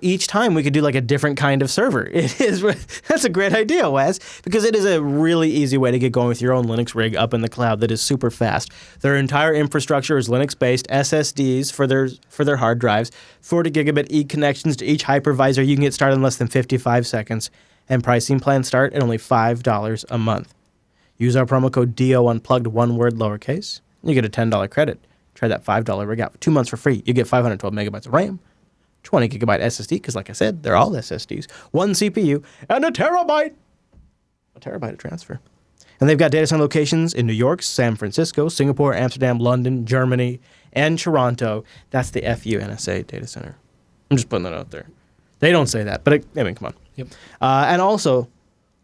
Speaker 1: each time we could do like a different kind of server. It is that's a great idea, Wes, because it is a really easy way to get going with your own Linux rig up in the cloud that is super fast. Their entire infrastructure is Linux-based, SSDs for their hard drives, 40 gigabit E connections to each hypervisor. You can get started in less than 55 seconds, and pricing plans start at only $5 a month. Use our promo code DO Unplugged, one word lowercase. You get a $10 credit. Try that $5 rig out for 2 months for free. You get 512 megabytes of RAM, 20 gigabyte SSD, because like I said, they're all SSDs, one CPU, and a terabyte of transfer. And they've got data center locations in New York, San Francisco, Singapore, Amsterdam, London, Germany, and Toronto. That's the FUNSA data center. I'm just putting that out there. They don't say that, but I mean, come on.
Speaker 2: Yep.
Speaker 1: And also,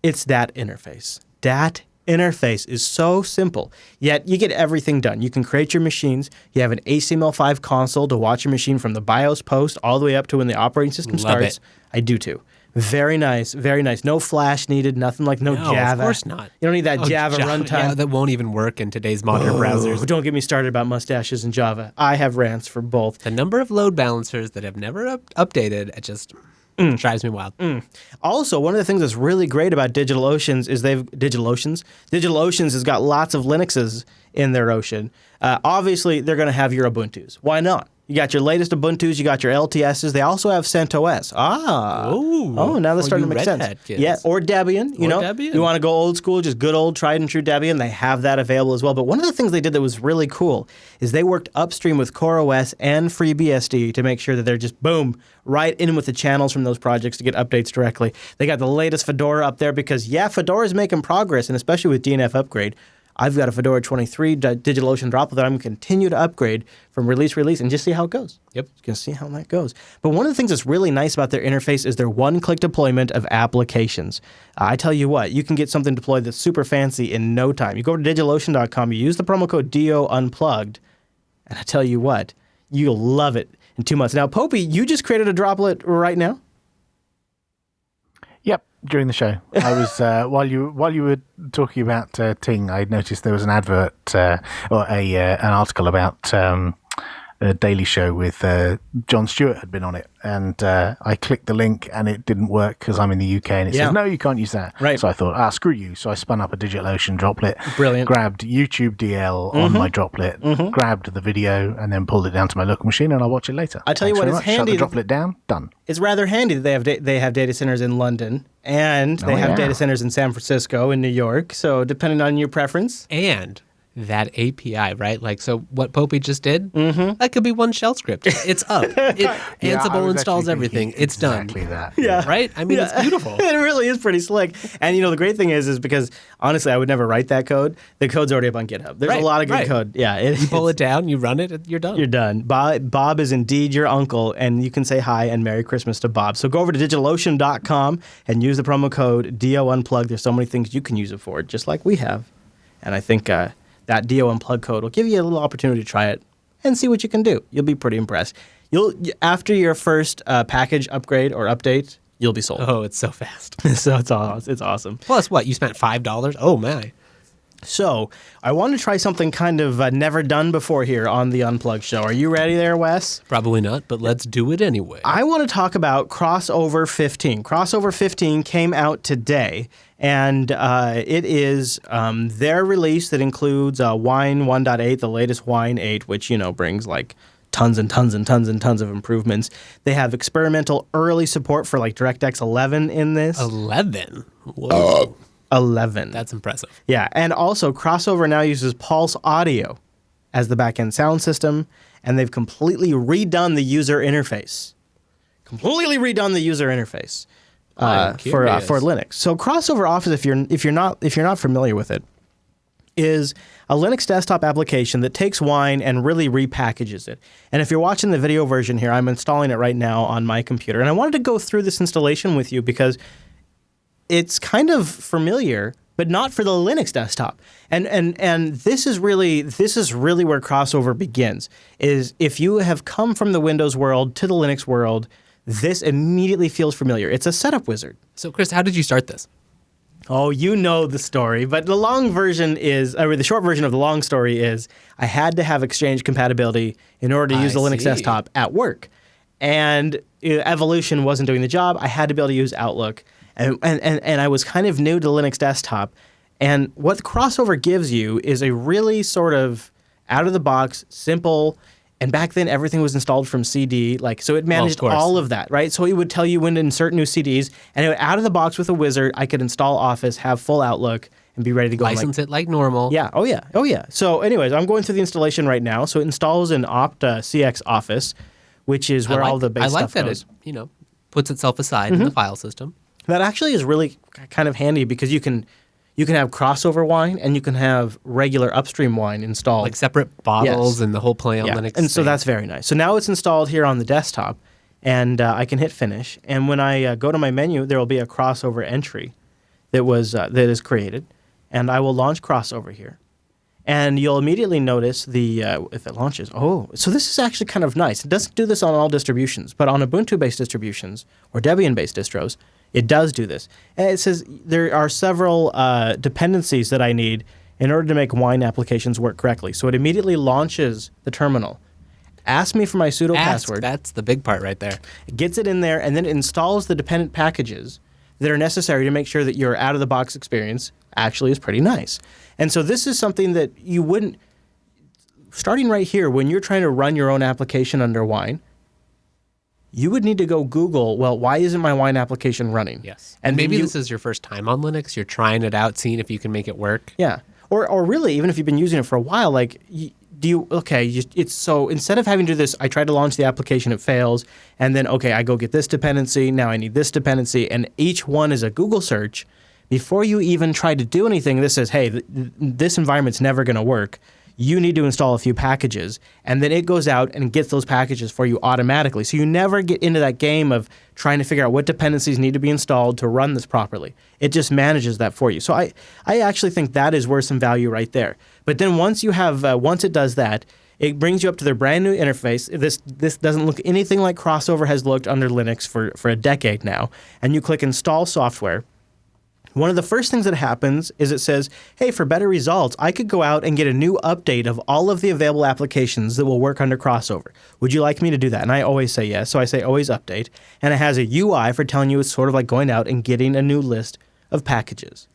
Speaker 1: it's that interface. That interface is so simple, yet you get everything done. You can create your machines. You have an HTML5 console to watch your machine from the BIOS post all the way up to when the operating system starts.
Speaker 2: it.
Speaker 1: I do too. Very nice, very nice. No Flash needed, nothing like no Java.
Speaker 2: Of course not.
Speaker 1: You don't need that Java runtime.
Speaker 2: Yeah, that won't even work in today's modern browsers.
Speaker 1: Don't get me started about mustaches and Java. I have rants for both.
Speaker 2: The number of load balancers that have never updated, it just drives me wild.
Speaker 1: Also, one of the things that's really great about DigitalOcean is DigitalOcean has got lots of Linuxes in their ocean. Obviously, they're going to have your Ubuntus. Why not? You got your latest Ubuntus, you got your LTSs. They also have CentOS. Now that's starting to make
Speaker 2: Red
Speaker 1: sense.
Speaker 2: Hat kids.
Speaker 1: Yeah, or Debian. You know,
Speaker 2: Debian.
Speaker 1: you want to go old school, just good old tried and true Debian. They have that available as well. But one of the things they did that was really cool is they worked upstream with CoreOS and FreeBSD to make sure that they're just boom right in with the channels from those projects to get updates directly. They got the latest Fedora up there because Fedora is making progress, and especially with DNF upgrade. I've got a Fedora 23 DigitalOcean droplet that I'm going to continue to upgrade from release and just see how it goes.
Speaker 2: Yep.
Speaker 1: Just going to see how that goes. But one of the things that's really nice about their interface is their one-click deployment of applications. I tell you what, you can get something deployed that's super fancy in no time. You go over to DigitalOcean.com, you use the promo code DO Unplugged, and I tell you what, you'll love it in 2 months. Now, Popey, you just created a droplet right now?
Speaker 13: Yep, during the show, I was while you were talking about Ting, I noticed there was an advert or an article about a Daily Show with Jon Stewart had been on it, and I clicked the link and it didn't work because I'm in the UK and it says no, you can't use that.
Speaker 1: Right.
Speaker 13: So I thought, screw you. So I spun up a DigitalOcean droplet,
Speaker 1: Brilliant.
Speaker 13: grabbed YouTube DL on my droplet, grabbed the video, and then pulled it down to my local machine, and I'll watch it later.
Speaker 1: I tell you
Speaker 13: Thanks
Speaker 1: what,
Speaker 13: very
Speaker 1: it's
Speaker 13: much.
Speaker 1: handy.
Speaker 13: Shut the droplet down. Done.
Speaker 1: It's rather handy that they have data centers in London and they have data centers in San Francisco and New York. So depending on your preference.
Speaker 2: And that API, right? Like, so what Popey just did, that could be one shell script. It's up. Ansible installs everything. It's done.
Speaker 13: Exactly that.
Speaker 1: Yeah.
Speaker 2: Right? I mean, it's beautiful.
Speaker 1: It really is pretty slick. And the great thing is because honestly, I would never write that code. The code's already up on GitHub. There's a lot of good code. Yeah.
Speaker 2: You pull it down, you run it, you're done.
Speaker 1: You're done. Bob is indeed your uncle, and you can say hi and Merry Christmas to Bob. So go over to DigitalOcean.com and use the promo code DO Unplugged. There's so many things you can use it for, just like we have. And I think that DO Unplugged code will give you a little opportunity to try it and see what you can do. You'll be pretty impressed. After your first package upgrade or update, you'll be sold.
Speaker 2: Oh, it's so fast.
Speaker 1: So it's awesome.
Speaker 2: Plus, what? You spent $5? Oh, my.
Speaker 1: So I want to try something kind of never done before here on the Unplugged show. Are you ready there, Wes?
Speaker 2: Probably not, but let's do it anyway.
Speaker 1: I want to talk about Crossover 15. Crossover 15 came out today, and it is their release that includes Wine 1.8, the latest Wine 8, which, brings like tons and tons and tons and tons of improvements. They have experimental early support for like DirectX 11 in this.
Speaker 2: 11? Whoa.
Speaker 1: 11.
Speaker 2: That's impressive.
Speaker 1: Yeah, and also Crossover now uses Pulse Audio as the backend sound system, and they've completely redone the user interface. For Linux. So Crossover Office, if you're not familiar with it, is a Linux desktop application that takes Wine and really repackages it. And if you're watching the video version here, I'm installing it right now on my computer, and I wanted to go through this installation with you because it's kind of familiar, but not for the Linux desktop. And this is really where Crossover begins. Is if you have come from the Windows world to the Linux world, this immediately feels familiar. It's a setup wizard.
Speaker 2: So, Chris, how did you start this?
Speaker 1: Oh, you know the story, but the short version of the long story is I had to have Exchange compatibility in order to use the Linux desktop at work. And Evolution wasn't doing the job. I had to be able to use Outlook. And I was kind of new to Linux desktop. And what Crossover gives you is a really sort of out-of-the-box, simple, and back then everything was installed from CD, so it managed all of that, right? So it would tell you when to insert new CDs, and out of the box with a wizard, I could install Office, have full Outlook, and be ready to go.
Speaker 2: License it like normal.
Speaker 1: Yeah, oh yeah. So anyways, I'm going through the installation right now. So it installs an Opta CX Office, which is where all the base stuff goes.
Speaker 2: I like that it, puts itself aside in the file system.
Speaker 1: That actually is really kind of handy because you can have Crossover Wine and you can have regular upstream Wine installed.
Speaker 2: Like separate bottles and the whole PlayOnLinux.
Speaker 1: And so that's very nice. So now it's installed here on the desktop, and I can hit finish. And when I go to my menu, there will be a Crossover entry that is created, and I will launch Crossover here. And you'll immediately notice if it launches. Oh, so this is actually kind of nice. It doesn't do this on all distributions, but on Ubuntu-based distributions or Debian-based distros, it does do this. And it says there are several dependencies that I need in order to make Wine applications work correctly. So it immediately launches the terminal, asks me for my sudo password.
Speaker 2: That's the big part right there.
Speaker 1: It gets it in there, and then it installs the dependent packages that are necessary to make sure that your out-of-the-box experience actually is pretty nice. And so this is something that you wouldn't, starting right here, when you're trying to run your own application under Wine, you would need to go Google, well, why isn't my Wine application running?
Speaker 2: Yes. And maybe this is your first time on Linux. You're trying it out, seeing if you can make it work.
Speaker 1: Yeah. Or really, even if you've been using it for a while, so instead of having to do this, I try to launch the application, it fails, and then, I go get this dependency, now I need this dependency, and each one is a Google search. Before you even try to do anything, this says, hey, this environment's never going to work. You need to install a few packages, and then it goes out and gets those packages for you automatically. So you never get into that game of trying to figure out what dependencies need to be installed to run this properly. It just manages that for you. So I actually think that is worth some value right there. But then once it does that, it brings you up to their brand new interface. This doesn't look anything like Crossover has looked under Linux for a decade now. And you click Install Software. One of the first things that happens is it says, hey, for better results, I could go out and get a new update of all of the available applications that will work under Crossover. Would you like me to do that? And I always say yes, so I say always update. And it has a UI for telling you it's sort of like going out and getting a new list of packages.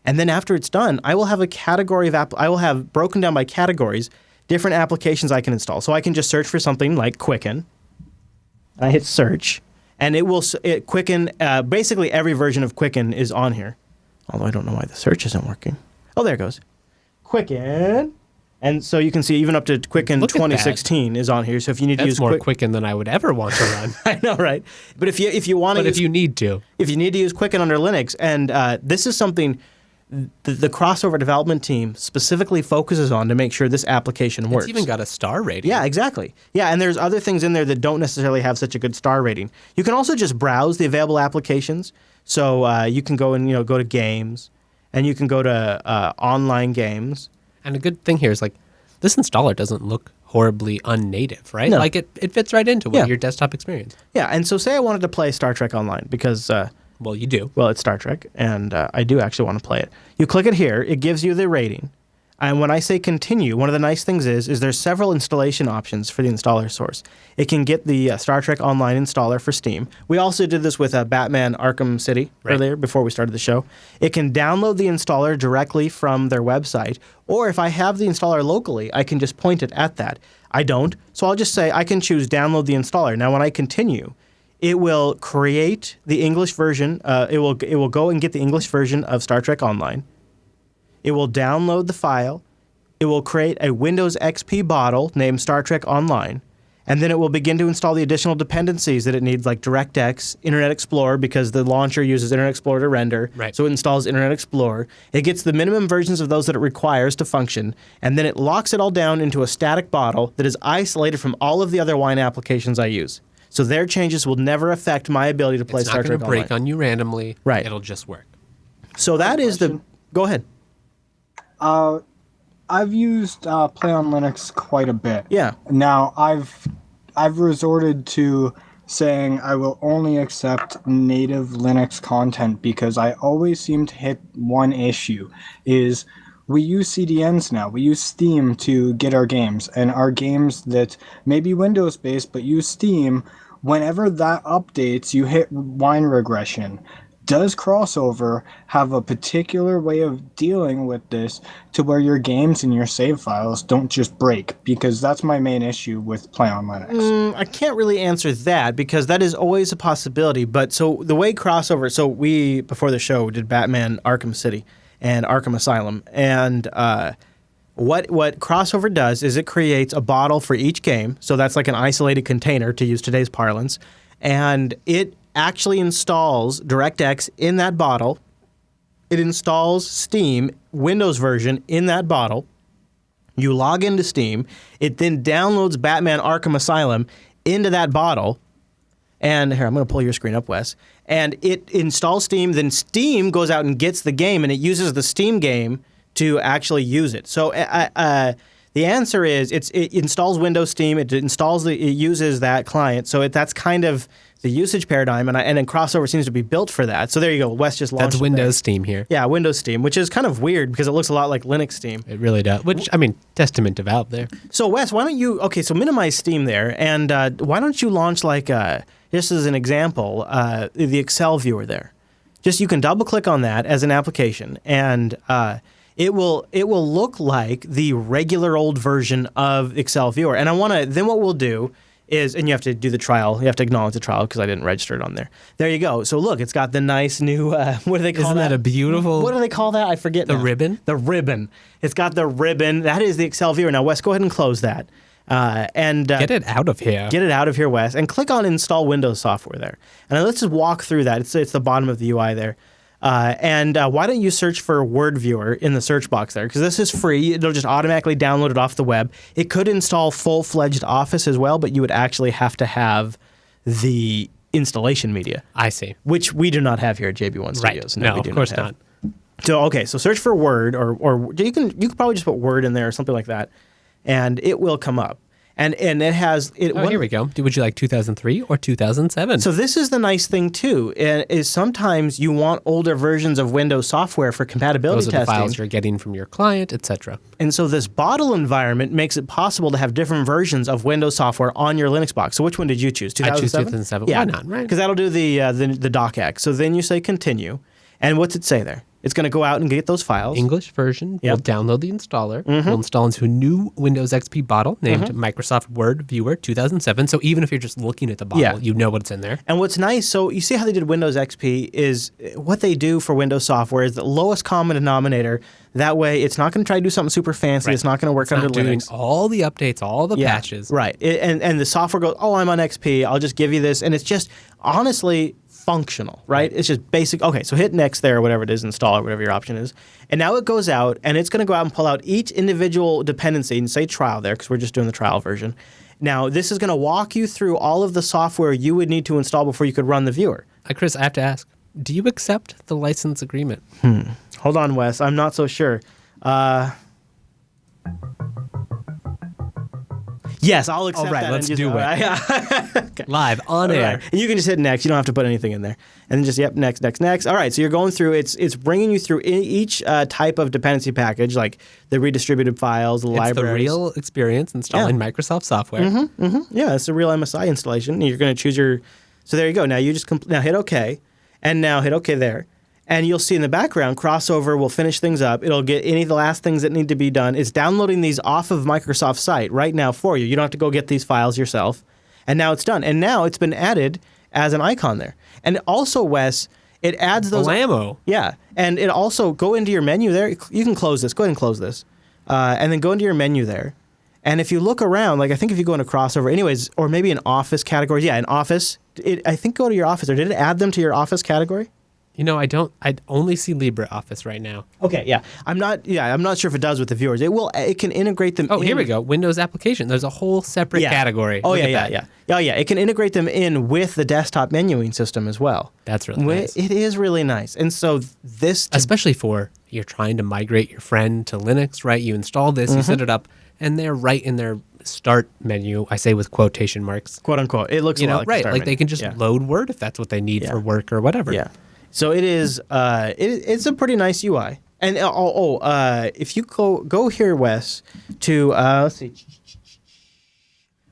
Speaker 1: And then after it's done, I will have a category of I will have broken down by categories different applications I can install. So I can just search for something like Quicken. I hit search. And Quicken, basically every version of Quicken is on here. Although I don't know why the search isn't working. Oh, there it goes. Quicken. And so you can see even up to Quicken 2016 is on here. So if you need to use
Speaker 2: more Quicken than I would ever want to run.
Speaker 1: I know, right? But if you want to
Speaker 2: if you need to
Speaker 1: use Quicken under Linux, and this is something the Crossover development team specifically focuses on to make sure this application works.
Speaker 2: It's even got a star rating.
Speaker 1: Yeah, exactly. Yeah, and there's other things in there that don't necessarily have such a good star rating. You can also just browse the available applications. So you can go and go to games, and you can go to online games.
Speaker 2: And a good thing here is this installer doesn't look horribly unnative, right?
Speaker 1: No.
Speaker 2: It fits right into your desktop experience.
Speaker 1: Yeah, and so say I wanted to play Star Trek Online because
Speaker 2: well, you do.
Speaker 1: Well, it's Star Trek, and I do actually want to play it. You click it here. It gives you the rating. And when I say continue, one of the nice things is there's several installation options for the installer source. It can get the Star Trek Online installer for Steam. We also did this with Batman Arkham City earlier before we started the show. It can download the installer directly from their website, or if I have the installer locally, I can just point it at that. I don't, so I'll just say I can choose download the installer. Now when I continue, it will create the English version. It will go and get the English version of Star Trek Online. It will download the file. It will create a Windows XP bottle named Star Trek Online. And then it will begin to install the additional dependencies that it needs, like DirectX, Internet Explorer, because the launcher uses Internet Explorer to render.
Speaker 2: Right.
Speaker 1: So it installs Internet Explorer. It gets the minimum versions of those that it requires to function. And then it locks it all down into a static bottle that is isolated from all of the other Wine applications I use. So their changes will never affect my ability to play Star Trek Online.
Speaker 2: It's not going to break on you randomly.
Speaker 1: Right.
Speaker 2: It'll just work.
Speaker 1: So that is the... Go ahead.
Speaker 5: I've used PlayOnLinux quite a bit.
Speaker 1: Yeah.
Speaker 5: Now I've resorted to saying I will only accept native Linux content because I always seem to hit one issue is we use CDNs now. We use Steam to get our games, and our games that may be Windows based but use Steam, whenever that updates, you hit wine regression. Does crossover have a particular way of dealing with this to where your games and your save files don't just break? Because that's my main issue with PlayOnLinux.
Speaker 1: I can't really answer that because that is always a possibility. But so the way crossover, so we, before the show, did Batman Arkham City and Arkham Asylum. And what crossover does is it creates a bottle for each game. So that's like an isolated container, to use today's parlance. And it actually installs DirectX in that bottle. It installs Steam Windows version in that bottle. You log into Steam. It then downloads Batman Arkham Asylum into that bottle. And here, I'm going to pull your screen up, Wes. And it installs Steam. Then Steam goes out and gets the game, and it uses the Steam game to actually use it. So the answer is it installs Windows Steam. It uses that client. So that's kind of the usage paradigm, and then crossover seems to be built for that. So there you go. Wes just launched.
Speaker 2: That's Windows Steam here.
Speaker 1: Yeah, Windows Steam, which is kind of weird because it looks a lot like Linux Steam.
Speaker 2: It really does. Which, I mean, testament to Valve there.
Speaker 1: So Wes, why don't you? Okay, so minimize Steam there, and why don't you launch like just as an example, the Excel viewer there. Just you can double click on that as an application, and it will look like the regular old version of Excel viewer. And then what we'll do is, and you have to do the trial. You have to acknowledge the trial because I didn't register it on there. There you go. So look, it's got the nice new, what do they call that?
Speaker 2: Isn't that a beautiful...
Speaker 1: What do they call that? I forget
Speaker 2: The
Speaker 1: now.
Speaker 2: ribbon?
Speaker 1: The ribbon. It's got the ribbon. That is the Excel viewer. Now, Wes, go ahead and close that. Get
Speaker 2: it out of here.
Speaker 1: Get it out of here, Wes. And click on Install Windows Software there. And let's just walk through that. It's the bottom of the UI there. Why don't you search for Word Viewer in the search box there? Because this is free. It'll just automatically download it off the web. It could install full-fledged Office as well, but you would actually have to have the installation media.
Speaker 2: I see.
Speaker 1: Which we do not have here at JB1 Studios.
Speaker 2: Right. No,
Speaker 1: we do
Speaker 2: of course
Speaker 1: not.
Speaker 2: not.
Speaker 1: So search for Word, or you can probably just put Word in there or something like that, and it will come up. And it has...
Speaker 2: here we go. Would you like 2003 or 2007?
Speaker 1: So this is the nice thing, too, is sometimes you want older versions of Windows software for compatibility testing.
Speaker 2: Those are the files you're getting from your client, etc.
Speaker 1: And so this bottle environment makes it possible to have different versions of Windows software on your Linux box. So which one did you choose? 2007?
Speaker 2: I choose 2007.
Speaker 1: Yeah.
Speaker 2: Why not, right?
Speaker 1: Because that'll do the docx. So then you say continue. And what's it say there? It's going to go out and get those files.
Speaker 2: English version. Yep. We'll download the installer.
Speaker 1: Mm-hmm.
Speaker 2: We'll install into a new Windows XP bottle named Microsoft Word Viewer 2007. So even if you're just looking at the bottle, you know what's in there.
Speaker 1: And what's nice, so you see how they did Windows XP is what they do for Windows software is the lowest common denominator. That way, it's not going to try to do something super fancy. Right. It's not going to work under Linux.
Speaker 2: Doing all the updates, all the patches.
Speaker 1: Right. And the software goes, I'm on XP. I'll just give you this. And it's just, honestly, functional, right? It's just basic. Okay, so hit next there, whatever it is, install or whatever your option is. And now it goes out, and it's going to go out and pull out each individual dependency and say trial there, because we're just doing the trial version. Now, this is going to walk you through all of the software you would need to install before you could run the viewer.
Speaker 2: Chris, I have to ask, do you accept the license agreement?
Speaker 1: Hold on, Wes. I'm not so sure. Yes, I'll accept
Speaker 2: All right,
Speaker 1: that.
Speaker 2: let's
Speaker 1: and
Speaker 2: do
Speaker 1: it. Okay.
Speaker 2: Live on air.
Speaker 1: Right. And you can just hit next. You don't have to put anything in there. And then just, next. All right, so you're going through, it's bringing you through each type of dependency package, like the redistributed files, the
Speaker 2: It's
Speaker 1: libraries.
Speaker 2: the real experience installing Microsoft software.
Speaker 1: Yeah, it's a real MSI installation. You're going to choose your, so there you go. Now you just, now hit OK, and now hit OK there. And you'll see in the background, Crossover will finish things up. It'll get any of the last things that need to be done. It's downloading these off of Microsoft's site right now for you. You don't have to go get these files yourself. And now it's done. And now it's been added as an icon there. And also, Wes, it adds those.
Speaker 2: Blammo.
Speaker 1: Yeah. And it also, go into your menu there. You can close this. Go ahead and close this. And then go into your menu there. And if you look around, like I think if you go into Crossover, anyways, or maybe an Office category. Yeah, an Office. I think go to your Office. Or did it add them to your Office category?
Speaker 2: You know, I only see LibreOffice right now.
Speaker 1: Okay, yeah. I'm not sure if it does with the viewers. It can integrate them
Speaker 2: Here we go. Windows application. There's a whole separate category.
Speaker 1: Oh,
Speaker 2: Look
Speaker 1: yeah.
Speaker 2: at that.
Speaker 1: Oh, yeah. It can integrate them in with the desktop menuing system as well.
Speaker 2: That's really nice.
Speaker 1: It is really nice. And so
Speaker 2: especially for you're trying to migrate your friend to Linux, right? You install this, you set it up, and they're right in their start menu. I say with quotation marks,
Speaker 1: quote unquote. It looks a lot like the
Speaker 2: right.
Speaker 1: start
Speaker 2: Like
Speaker 1: menu.
Speaker 2: they can just load Word if that's what they need for work or whatever.
Speaker 1: Yeah. So it is. It's a pretty nice UI. And if you go here, Wes, to let's see.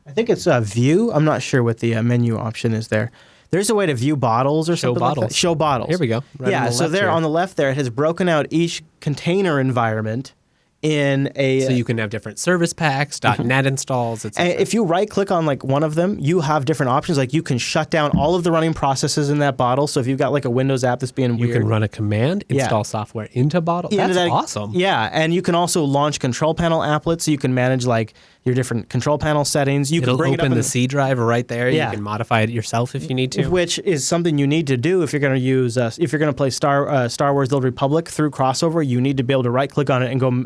Speaker 1: I think it's View. I'm not sure what the menu option is there. There's a way to view bottles or something like that. Show bottles.
Speaker 2: Here we go. Right
Speaker 1: yeah. So there on the left there, it has broken out each container environment in a.
Speaker 2: So you can have different service packs, .NET installs, etc.
Speaker 1: And if you right-click on like one of them, you have different options. Like you can shut down all of the running processes in that bottle. So if you've got like a Windows app that's being weird,
Speaker 2: you can run a command, install software into bottle. That's awesome.
Speaker 1: Yeah, and you can also launch control panel applets. So you can manage like your different control panel settings. You
Speaker 2: It'll
Speaker 1: can bring
Speaker 2: open
Speaker 1: it up
Speaker 2: the C drive right there.
Speaker 1: Yeah.
Speaker 2: You can modify it yourself if you need to.
Speaker 1: Which is something you need to do if you're going to use if you're going to play Star Wars: The Old Republic through Crossover. You need to be able to right-click on it and go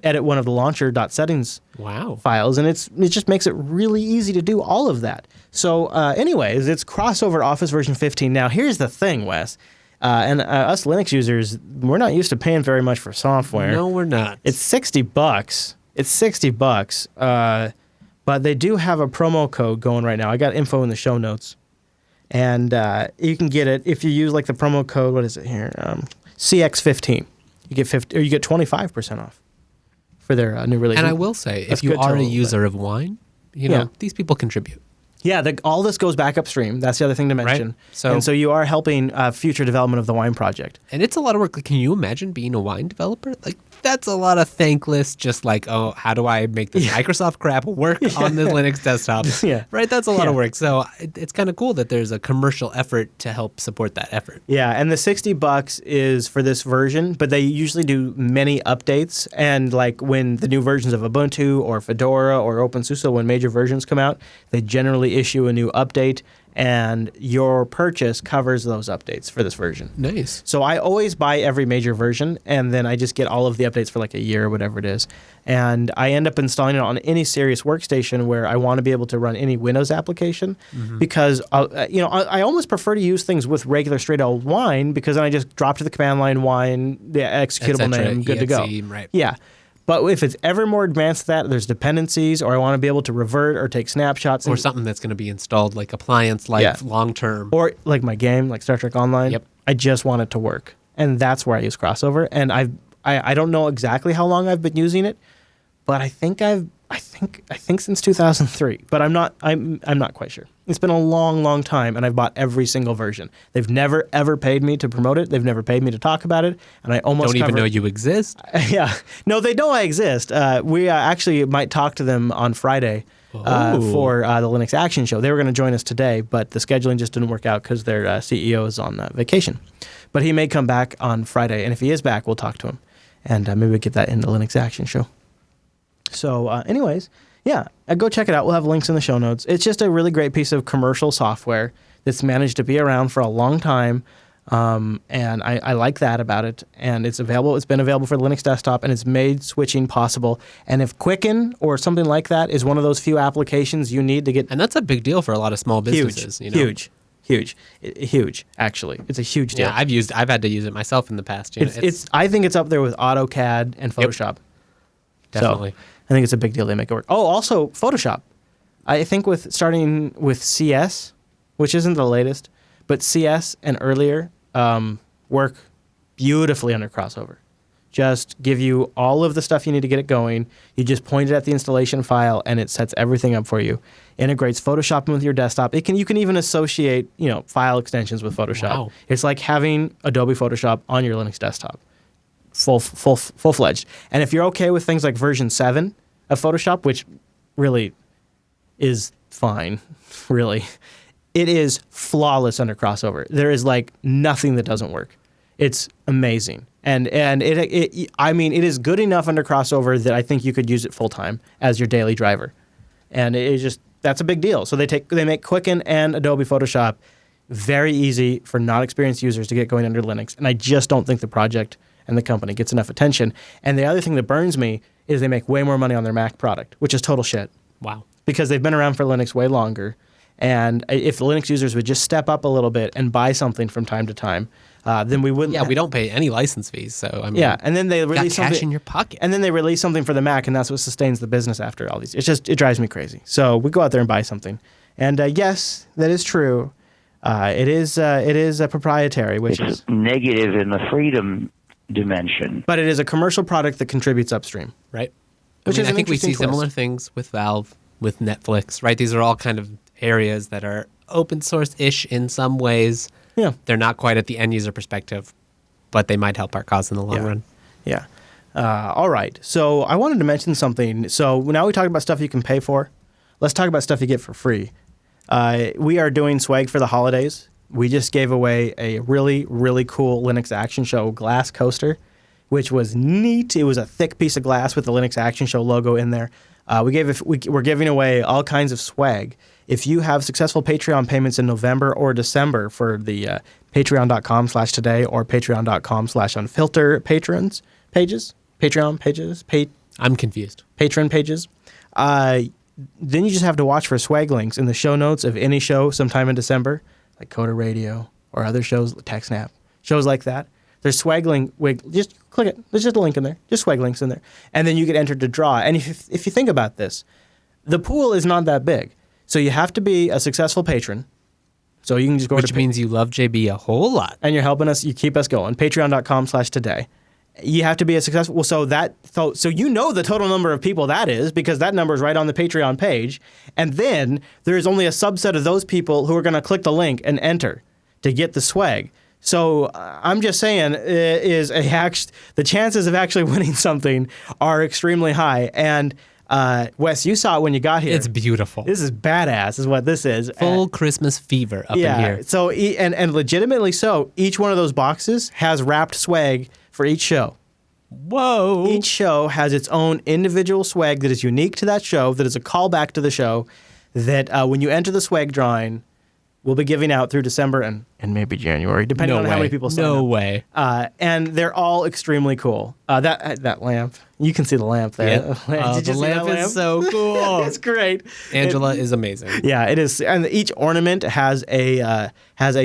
Speaker 1: edit one of the launcher.settings files, and it just makes it really easy to do all of that. So, anyways, it's Crossover Office version 15. Now, here's the thing, Wes. And us Linux users, we're not used to paying very much for software.
Speaker 2: No, we're not.
Speaker 1: It's $60. It's $60. But they do have a promo code going right now. I got info in the show notes. And you can get it if you use like the promo code, what is it here? CX15. You get 25% off for their new release.
Speaker 2: And I will say, if you are a user of wine, these people contribute.
Speaker 1: Yeah, all this goes back upstream. That's the other thing to mention.
Speaker 2: Right.
Speaker 1: So you are helping future development of the wine project.
Speaker 2: And it's a lot of work. Can you imagine being a wine developer? Like, that's a lot of thankless, just like, oh, how do I make this Microsoft crap work on the Linux desktop? Right? That's a lot of work. So it's kind of cool that there's a commercial effort to help support that effort.
Speaker 1: Yeah, and the $60 is for this version, but they usually do many updates. And like when the new versions of Ubuntu or Fedora or OpenSUSE, when major versions come out, they generally issue a new update, and your purchase covers those updates for this version.
Speaker 2: Nice.
Speaker 1: So I always buy every major version, and then I just get all of the updates for like a year or whatever it is. And I end up installing it on any serious workstation where I want to be able to run any Windows application, because I almost prefer to use things with regular straight old wine, because then I just drop to the command line wine, the executable name, good to go.
Speaker 2: Right.
Speaker 1: Yeah. But if it's ever more advanced than that, there's dependencies, or I want to be able to revert or take snapshots.
Speaker 2: Or something that's going to be installed like appliance life long term.
Speaker 1: Or like my game, like Star Trek Online.
Speaker 2: Yep.
Speaker 1: I just want it to work. And that's where I use Crossover. And I don't know exactly how long I've been using it, but I think since 2003. But I'm not quite sure. It's been a long time, and I've bought every single version. They've never ever paid me to promote it. They've never paid me to talk about it, and I almost
Speaker 2: don't even know you exist.
Speaker 1: Yeah, no, they know I exist. We actually might talk to them on Friday for the Linux Action Show. They were going to join us today, but the scheduling just didn't work out because their CEO is on vacation. But he may come back on Friday, and if he is back, we'll talk to him, and maybe we get that in the Linux Action Show. So, anyways. Yeah, go check it out. We'll have links in the show notes. It's just a really great piece of commercial software that's managed to be around for a long time, and I like that about it. And it's available. It's been available for the Linux desktop, and it's made switching possible. And if Quicken or something like that is one of those few applications you need to get,
Speaker 2: and that's a big deal for a lot of small businesses.
Speaker 1: Huge. Actually, it's a huge deal.
Speaker 2: Yeah, I've had to use it myself in the past.
Speaker 1: I think it's up there with AutoCAD and Photoshop.
Speaker 2: Definitely.
Speaker 1: So, I think it's a big deal they make it work. Oh, also Photoshop. I think with starting with CS, which isn't the latest, but CS and earlier work beautifully under crossover. Just give you all of the stuff you need to get it going. You just point it at the installation file, and it sets everything up for you. Integrates Photoshop with your desktop. You can even associate file extensions with Photoshop.
Speaker 2: Wow.
Speaker 1: It's like having Adobe Photoshop on your Linux desktop, full-fledged. And if you're okay with things like version 7 of Photoshop, which really is fine, really, it is flawless under crossover. There is like nothing that doesn't work. It's amazing. And it is good enough under crossover that I think you could use it full time as your daily driver. And that's a big deal. So they make Quicken and Adobe Photoshop very easy for not experienced users to get going under Linux. And I just don't think the project and the company gets enough attention. And the other thing that burns me is they make way more money on their Mac product, which is total shit.
Speaker 2: Wow.
Speaker 1: Because they've been around for Linux way longer. And if the Linux users would just step up a little bit and buy something from time to time, then we wouldn't.
Speaker 2: Yeah, we don't pay any license fees, so I mean.
Speaker 1: Yeah, and then they release
Speaker 2: got cash
Speaker 1: something
Speaker 2: in your pocket.
Speaker 1: and then they release something for the Mac, and that's what sustains the business after all these. It drives me crazy. So we go out there and buy something, and yes, that is true. It is a proprietary, which is
Speaker 15: negative in the freedom dimension.
Speaker 1: But it is a commercial product that contributes upstream,
Speaker 2: right?
Speaker 1: Which is
Speaker 2: I think we see
Speaker 1: interesting twist.
Speaker 2: similar things with Valve, with Netflix, right? These are all kind of areas that are open source-ish in some ways.
Speaker 1: Yeah.
Speaker 2: They're not quite at the end user perspective, but they might help our cause in the long run.
Speaker 1: Yeah. All right. So I wanted to mention something. So now we talked about stuff you can pay for. Let's talk about stuff you get for free. We are doing swag for the holidays. We just gave away a really, really cool Linux Action Show glass coaster, which was neat. It was a thick piece of glass with the Linux Action Show logo in there. We're giving away all kinds of swag. If you have successful Patreon payments in November or December for the patreon.com/today or patreon.com/unfilter patrons pages, Patreon pages,
Speaker 2: I'm confused.
Speaker 1: Patron pages, then you just have to watch for swag links in the show notes of any show sometime in December, like Coder Radio or other shows, TechSnap, shows like that. There's swag link. Just click it. There's just a link in there. Just swag links in there. And then you get entered to draw. And if you think about this, the pool is not that big. So you have to be a successful patron. So you can just go
Speaker 2: Which means you love JB a whole lot.
Speaker 1: And you're helping us. You keep us going. Patreon.com/today. You have to be a successful. So you know the total number of people that is, because that number is right on the Patreon page. And then there's only a subset of those people who are going to click the link and enter to get the swag. So I'm just saying, the chances of actually winning something are extremely high. And Wes, you saw it when you got here.
Speaker 2: It's beautiful.
Speaker 1: This is badass, is what this is.
Speaker 2: Full Christmas fever up in here.
Speaker 1: So and legitimately so, each one of those boxes has wrapped swag for each show.
Speaker 2: Whoa!
Speaker 1: Each show has its own individual swag that is unique to that show. That is a callback to the show. That when you enter the swag drawing, we'll be giving out through December and maybe January, depending on how many people sign up.
Speaker 2: No way.
Speaker 1: And they're all extremely cool. That lamp, you can see the lamp there.
Speaker 2: Yeah.
Speaker 1: Did you
Speaker 2: the
Speaker 1: see that
Speaker 2: lamp is so cool.
Speaker 1: It's great.
Speaker 2: Angela is amazing.
Speaker 1: Yeah, it is. And each ornament has a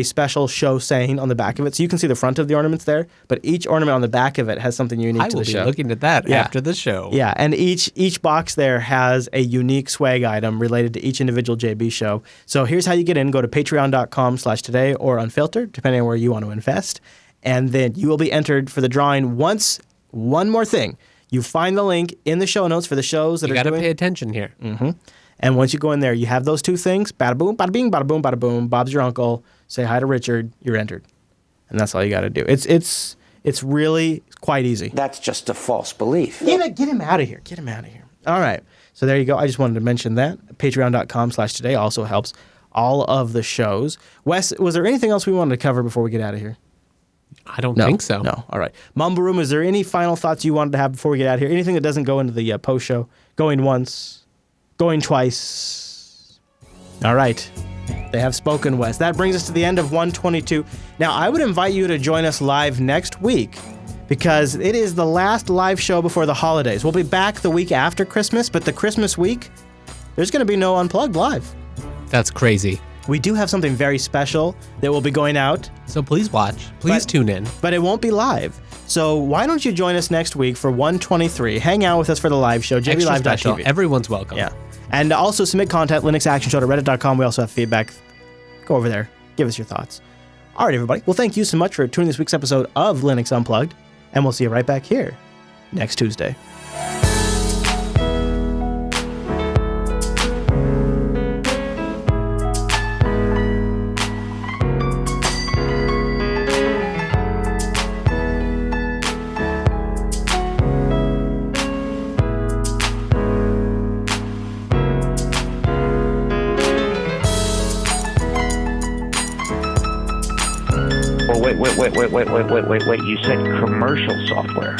Speaker 1: special show saying on the back of it. So you can see the front of the ornaments there, but each ornament on the back of it has something unique to the show.
Speaker 2: I will be looking at that after the show.
Speaker 1: Yeah, and each box there has a unique swag item related to each individual JB show. So here's how you get in. Go to patreon.com/today or Unfiltered, depending on where you want to invest. And then you will be entered for the drawing once. One more thing. You find the link in the show notes for the shows that
Speaker 2: you
Speaker 1: are
Speaker 2: got to pay attention here.
Speaker 1: Mm-hmm. And once you go in there, you have those two things. Bada boom, bada bing, bada boom, bada boom. Bob's your uncle. Say hi to Richard. You're entered. And that's all you got to do. It's really quite easy.
Speaker 15: That's just a false belief.
Speaker 1: Get him out of here. Get him out of here. All right. So there you go. I just wanted to mention that. Patreon.com/today also helps all of the shows. Wes, was there anything else we wanted to cover before we get out of here?
Speaker 2: I don't think so.
Speaker 1: No. All right. Mamba Room, is there any final thoughts you wanted to have before we get out of here? Anything that doesn't go into the post show? Going once, going twice. All right. They have spoken, Wes. That brings us to the end of 122. Now, I would invite you to join us live next week because it is the last live show before the holidays. We'll be back the week after Christmas, but the Christmas week, there's going to be no Unplugged live.
Speaker 2: That's crazy.
Speaker 1: We do have something very special that will be going out.
Speaker 2: So please watch. Please tune in.
Speaker 1: But it won't be live. So why don't you join us next week for 123? Hang out with us for the live show,
Speaker 2: Extra special.
Speaker 1: JBLive.tv.
Speaker 2: Everyone's welcome.
Speaker 1: Yeah. And also submit content, linuxactionshow@reddit.com. We also have feedback. Go over there. Give us your thoughts. All right, everybody. Well, thank you so much for tuning this week's episode of Linux Unplugged. And we'll see you right back here next Tuesday.
Speaker 15: Wait, you said commercial software.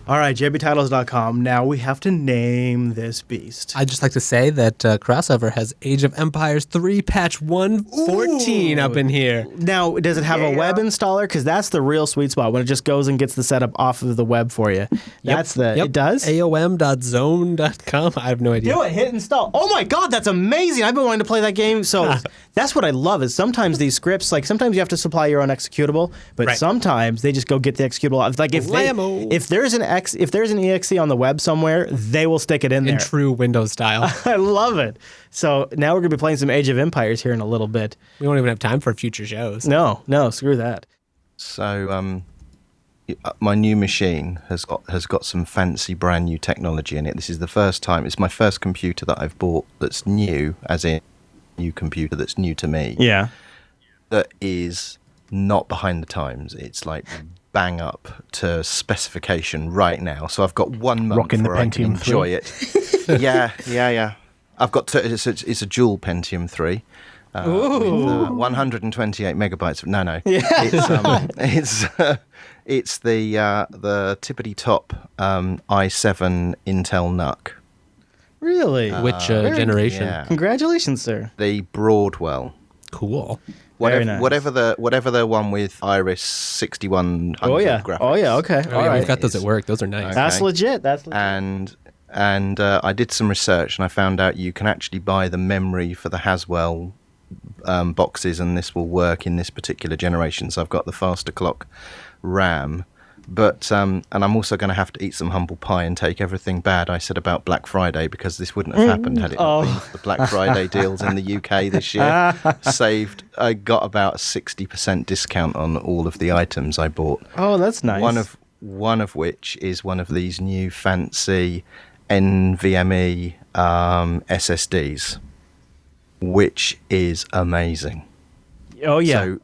Speaker 1: All right, jbtitles.com. Now we have to name this beast.
Speaker 2: I'd just like to say that Crossover has Age of Empires 3 patch 1.14 up in here.
Speaker 1: Now, does it have a web installer? Because that's the real sweet spot, when it just goes and gets the setup off of the web for you. That's It does?
Speaker 2: AOM.zone.com. I have no idea.
Speaker 1: Do it. Hit install. Oh my God, that's amazing. I've been wanting to play that game. So that's what I love is sometimes these scripts, like sometimes you have to supply your own executable, but sometimes they just go get the executable. Like if there's an exe on the web somewhere, they will stick it in there.
Speaker 2: In true Windows style.
Speaker 1: I love it. So now we're going to be playing some Age of Empires here in a little bit.
Speaker 2: We won't even have time for future shows.
Speaker 1: No, screw that.
Speaker 4: So my new machine has got some fancy brand new technology in it. This is the first time. It's my first computer that I've bought that's new, as in new computer that's new to me.
Speaker 1: Yeah.
Speaker 4: That is not behind the times. It's like bang up to specification right now. So I've got 1 month
Speaker 13: Rocking the
Speaker 4: where I can
Speaker 13: Pentium
Speaker 4: enjoy
Speaker 13: 3.
Speaker 4: it. Yeah. I've got it's a dual Pentium 3. With 128 megabytes. No.
Speaker 1: Yeah.
Speaker 4: It's the tippity top i7 Intel NUC.
Speaker 1: Really?
Speaker 2: Which generation?
Speaker 4: Yeah.
Speaker 1: Congratulations, sir.
Speaker 4: The Broadwell.
Speaker 2: Cool.
Speaker 1: Very nice.
Speaker 4: Whatever the one with Iris 6100 graphics.
Speaker 1: Oh yeah. Okay.
Speaker 2: Oh, yeah, we've got those at work. Those are nice.
Speaker 4: Okay.
Speaker 1: That's legit.
Speaker 4: And I did some research and I found out you can actually buy the memory for the Haswell boxes, and this will work in this particular generation. So I've got the faster clock RAM, but and I'm also going to have to eat some humble pie and take everything bad I said about Black Friday, because this wouldn't have happened had it not been for the Black Friday deals in the UK this year. I got about a 60% discount on all of the items I bought.
Speaker 1: Oh, that's nice.
Speaker 4: One of which is one of these new fancy NVMe SSDs, which is amazing.
Speaker 1: Oh yeah.
Speaker 4: So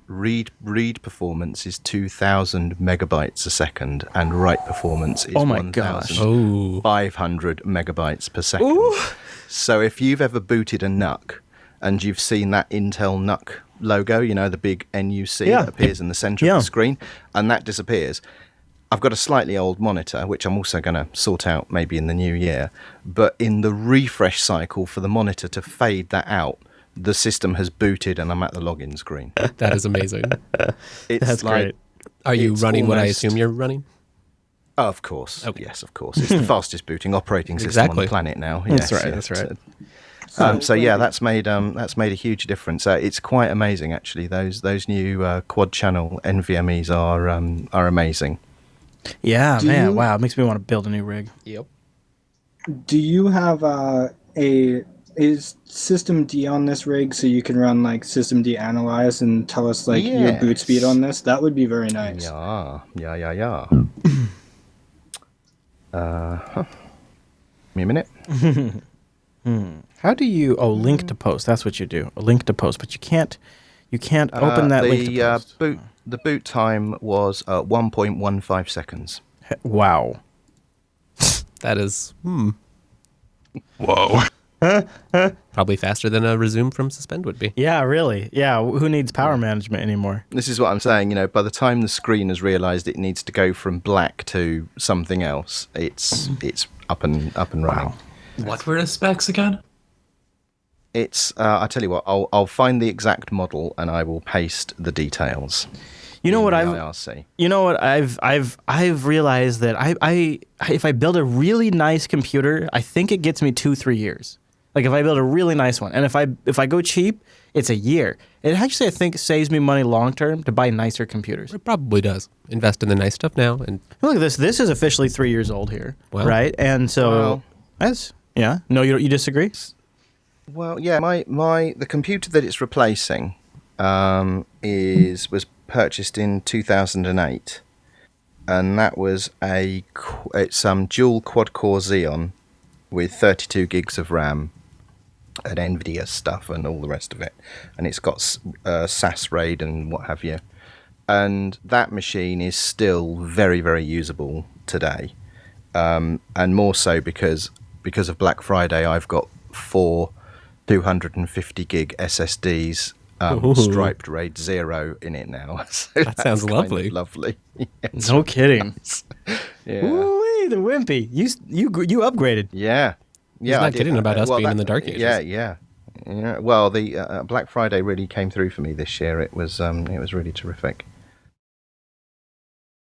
Speaker 4: read performance is 2,000 megabytes a second, and write performance is 1,500 megabytes per second. Ooh. So if you've ever booted a NUC and you've seen that Intel NUC logo, you know, the big NUC that appears in the center of the screen, and that disappears. I've got a slightly old monitor, which I'm also going to sort out maybe in the new year, but in the refresh cycle for the monitor to fade that out, the system has booted and I'm at the login screen.
Speaker 2: That is amazing.
Speaker 1: That's great.
Speaker 2: Are you running what I assume you're running?
Speaker 4: Oh, of course. Okay. Yes, of course. It's the fastest booting operating system on the planet now.
Speaker 1: That's right. That's right.
Speaker 4: So yeah, that's made a huge difference. It's quite amazing, actually. Those new quad channel NVMe's are amazing.
Speaker 1: Yeah, man. Wow, it makes me want to build a new rig.
Speaker 2: Yep.
Speaker 5: Do you have is systemd on this rig, so you can run like systemd analyze and tell us like your boot speed on this? That would be very nice.
Speaker 4: Yeah. Give me a minute.
Speaker 1: How do you? Oh, link to post. That's what you do. A link to post, but you can't open that link to post.
Speaker 4: The boot time was 1.15 seconds.
Speaker 1: Wow.
Speaker 2: That is.
Speaker 4: Whoa.
Speaker 2: Probably faster than a resume from suspend would be.
Speaker 1: Yeah, really. Yeah, who needs power management anymore?
Speaker 4: This is what I'm saying. You know, by the time the screen has realised it needs to go from black to something else, it's up and running.
Speaker 1: Wow.
Speaker 16: What were the specs again?
Speaker 4: It's I tell you what, I'll find the exact model and I will paste the details.
Speaker 1: You know what
Speaker 4: the
Speaker 1: I've
Speaker 4: IRC.
Speaker 1: You know what I've realized that I if I build a really nice computer, I think it gets me 2-3 years. Like if I build a really nice one, and if I go cheap, it's a year. It actually I think saves me money long term to buy nicer computers.
Speaker 2: It probably does. Invest in the nice stuff now, and
Speaker 1: Look at this. This is officially 3 years old here,
Speaker 2: Wow.
Speaker 1: right? And so
Speaker 4: Well-
Speaker 1: that's yeah. No, you disagree?
Speaker 4: Well, yeah, the computer that it's replacing was purchased in 2008, and that was it's some dual quad core Xeon with 32 gigs of RAM and NVIDIA stuff and all the rest of it, and it's got SAS RAID and what have you, and that machine is still very, very usable today, and more so because of Black Friday. I've got 4 250 gig SSDs, striped RAID 0 in it now. So
Speaker 2: that sounds lovely.
Speaker 4: Lovely. Yes.
Speaker 1: No kidding.
Speaker 4: Yeah.
Speaker 1: Ooh-wee, the wimpy. You upgraded.
Speaker 4: Yeah.
Speaker 2: He's not kidding about us being in the dark ages.
Speaker 4: Yeah. Well, the Black Friday really came through for me this year. It was really terrific.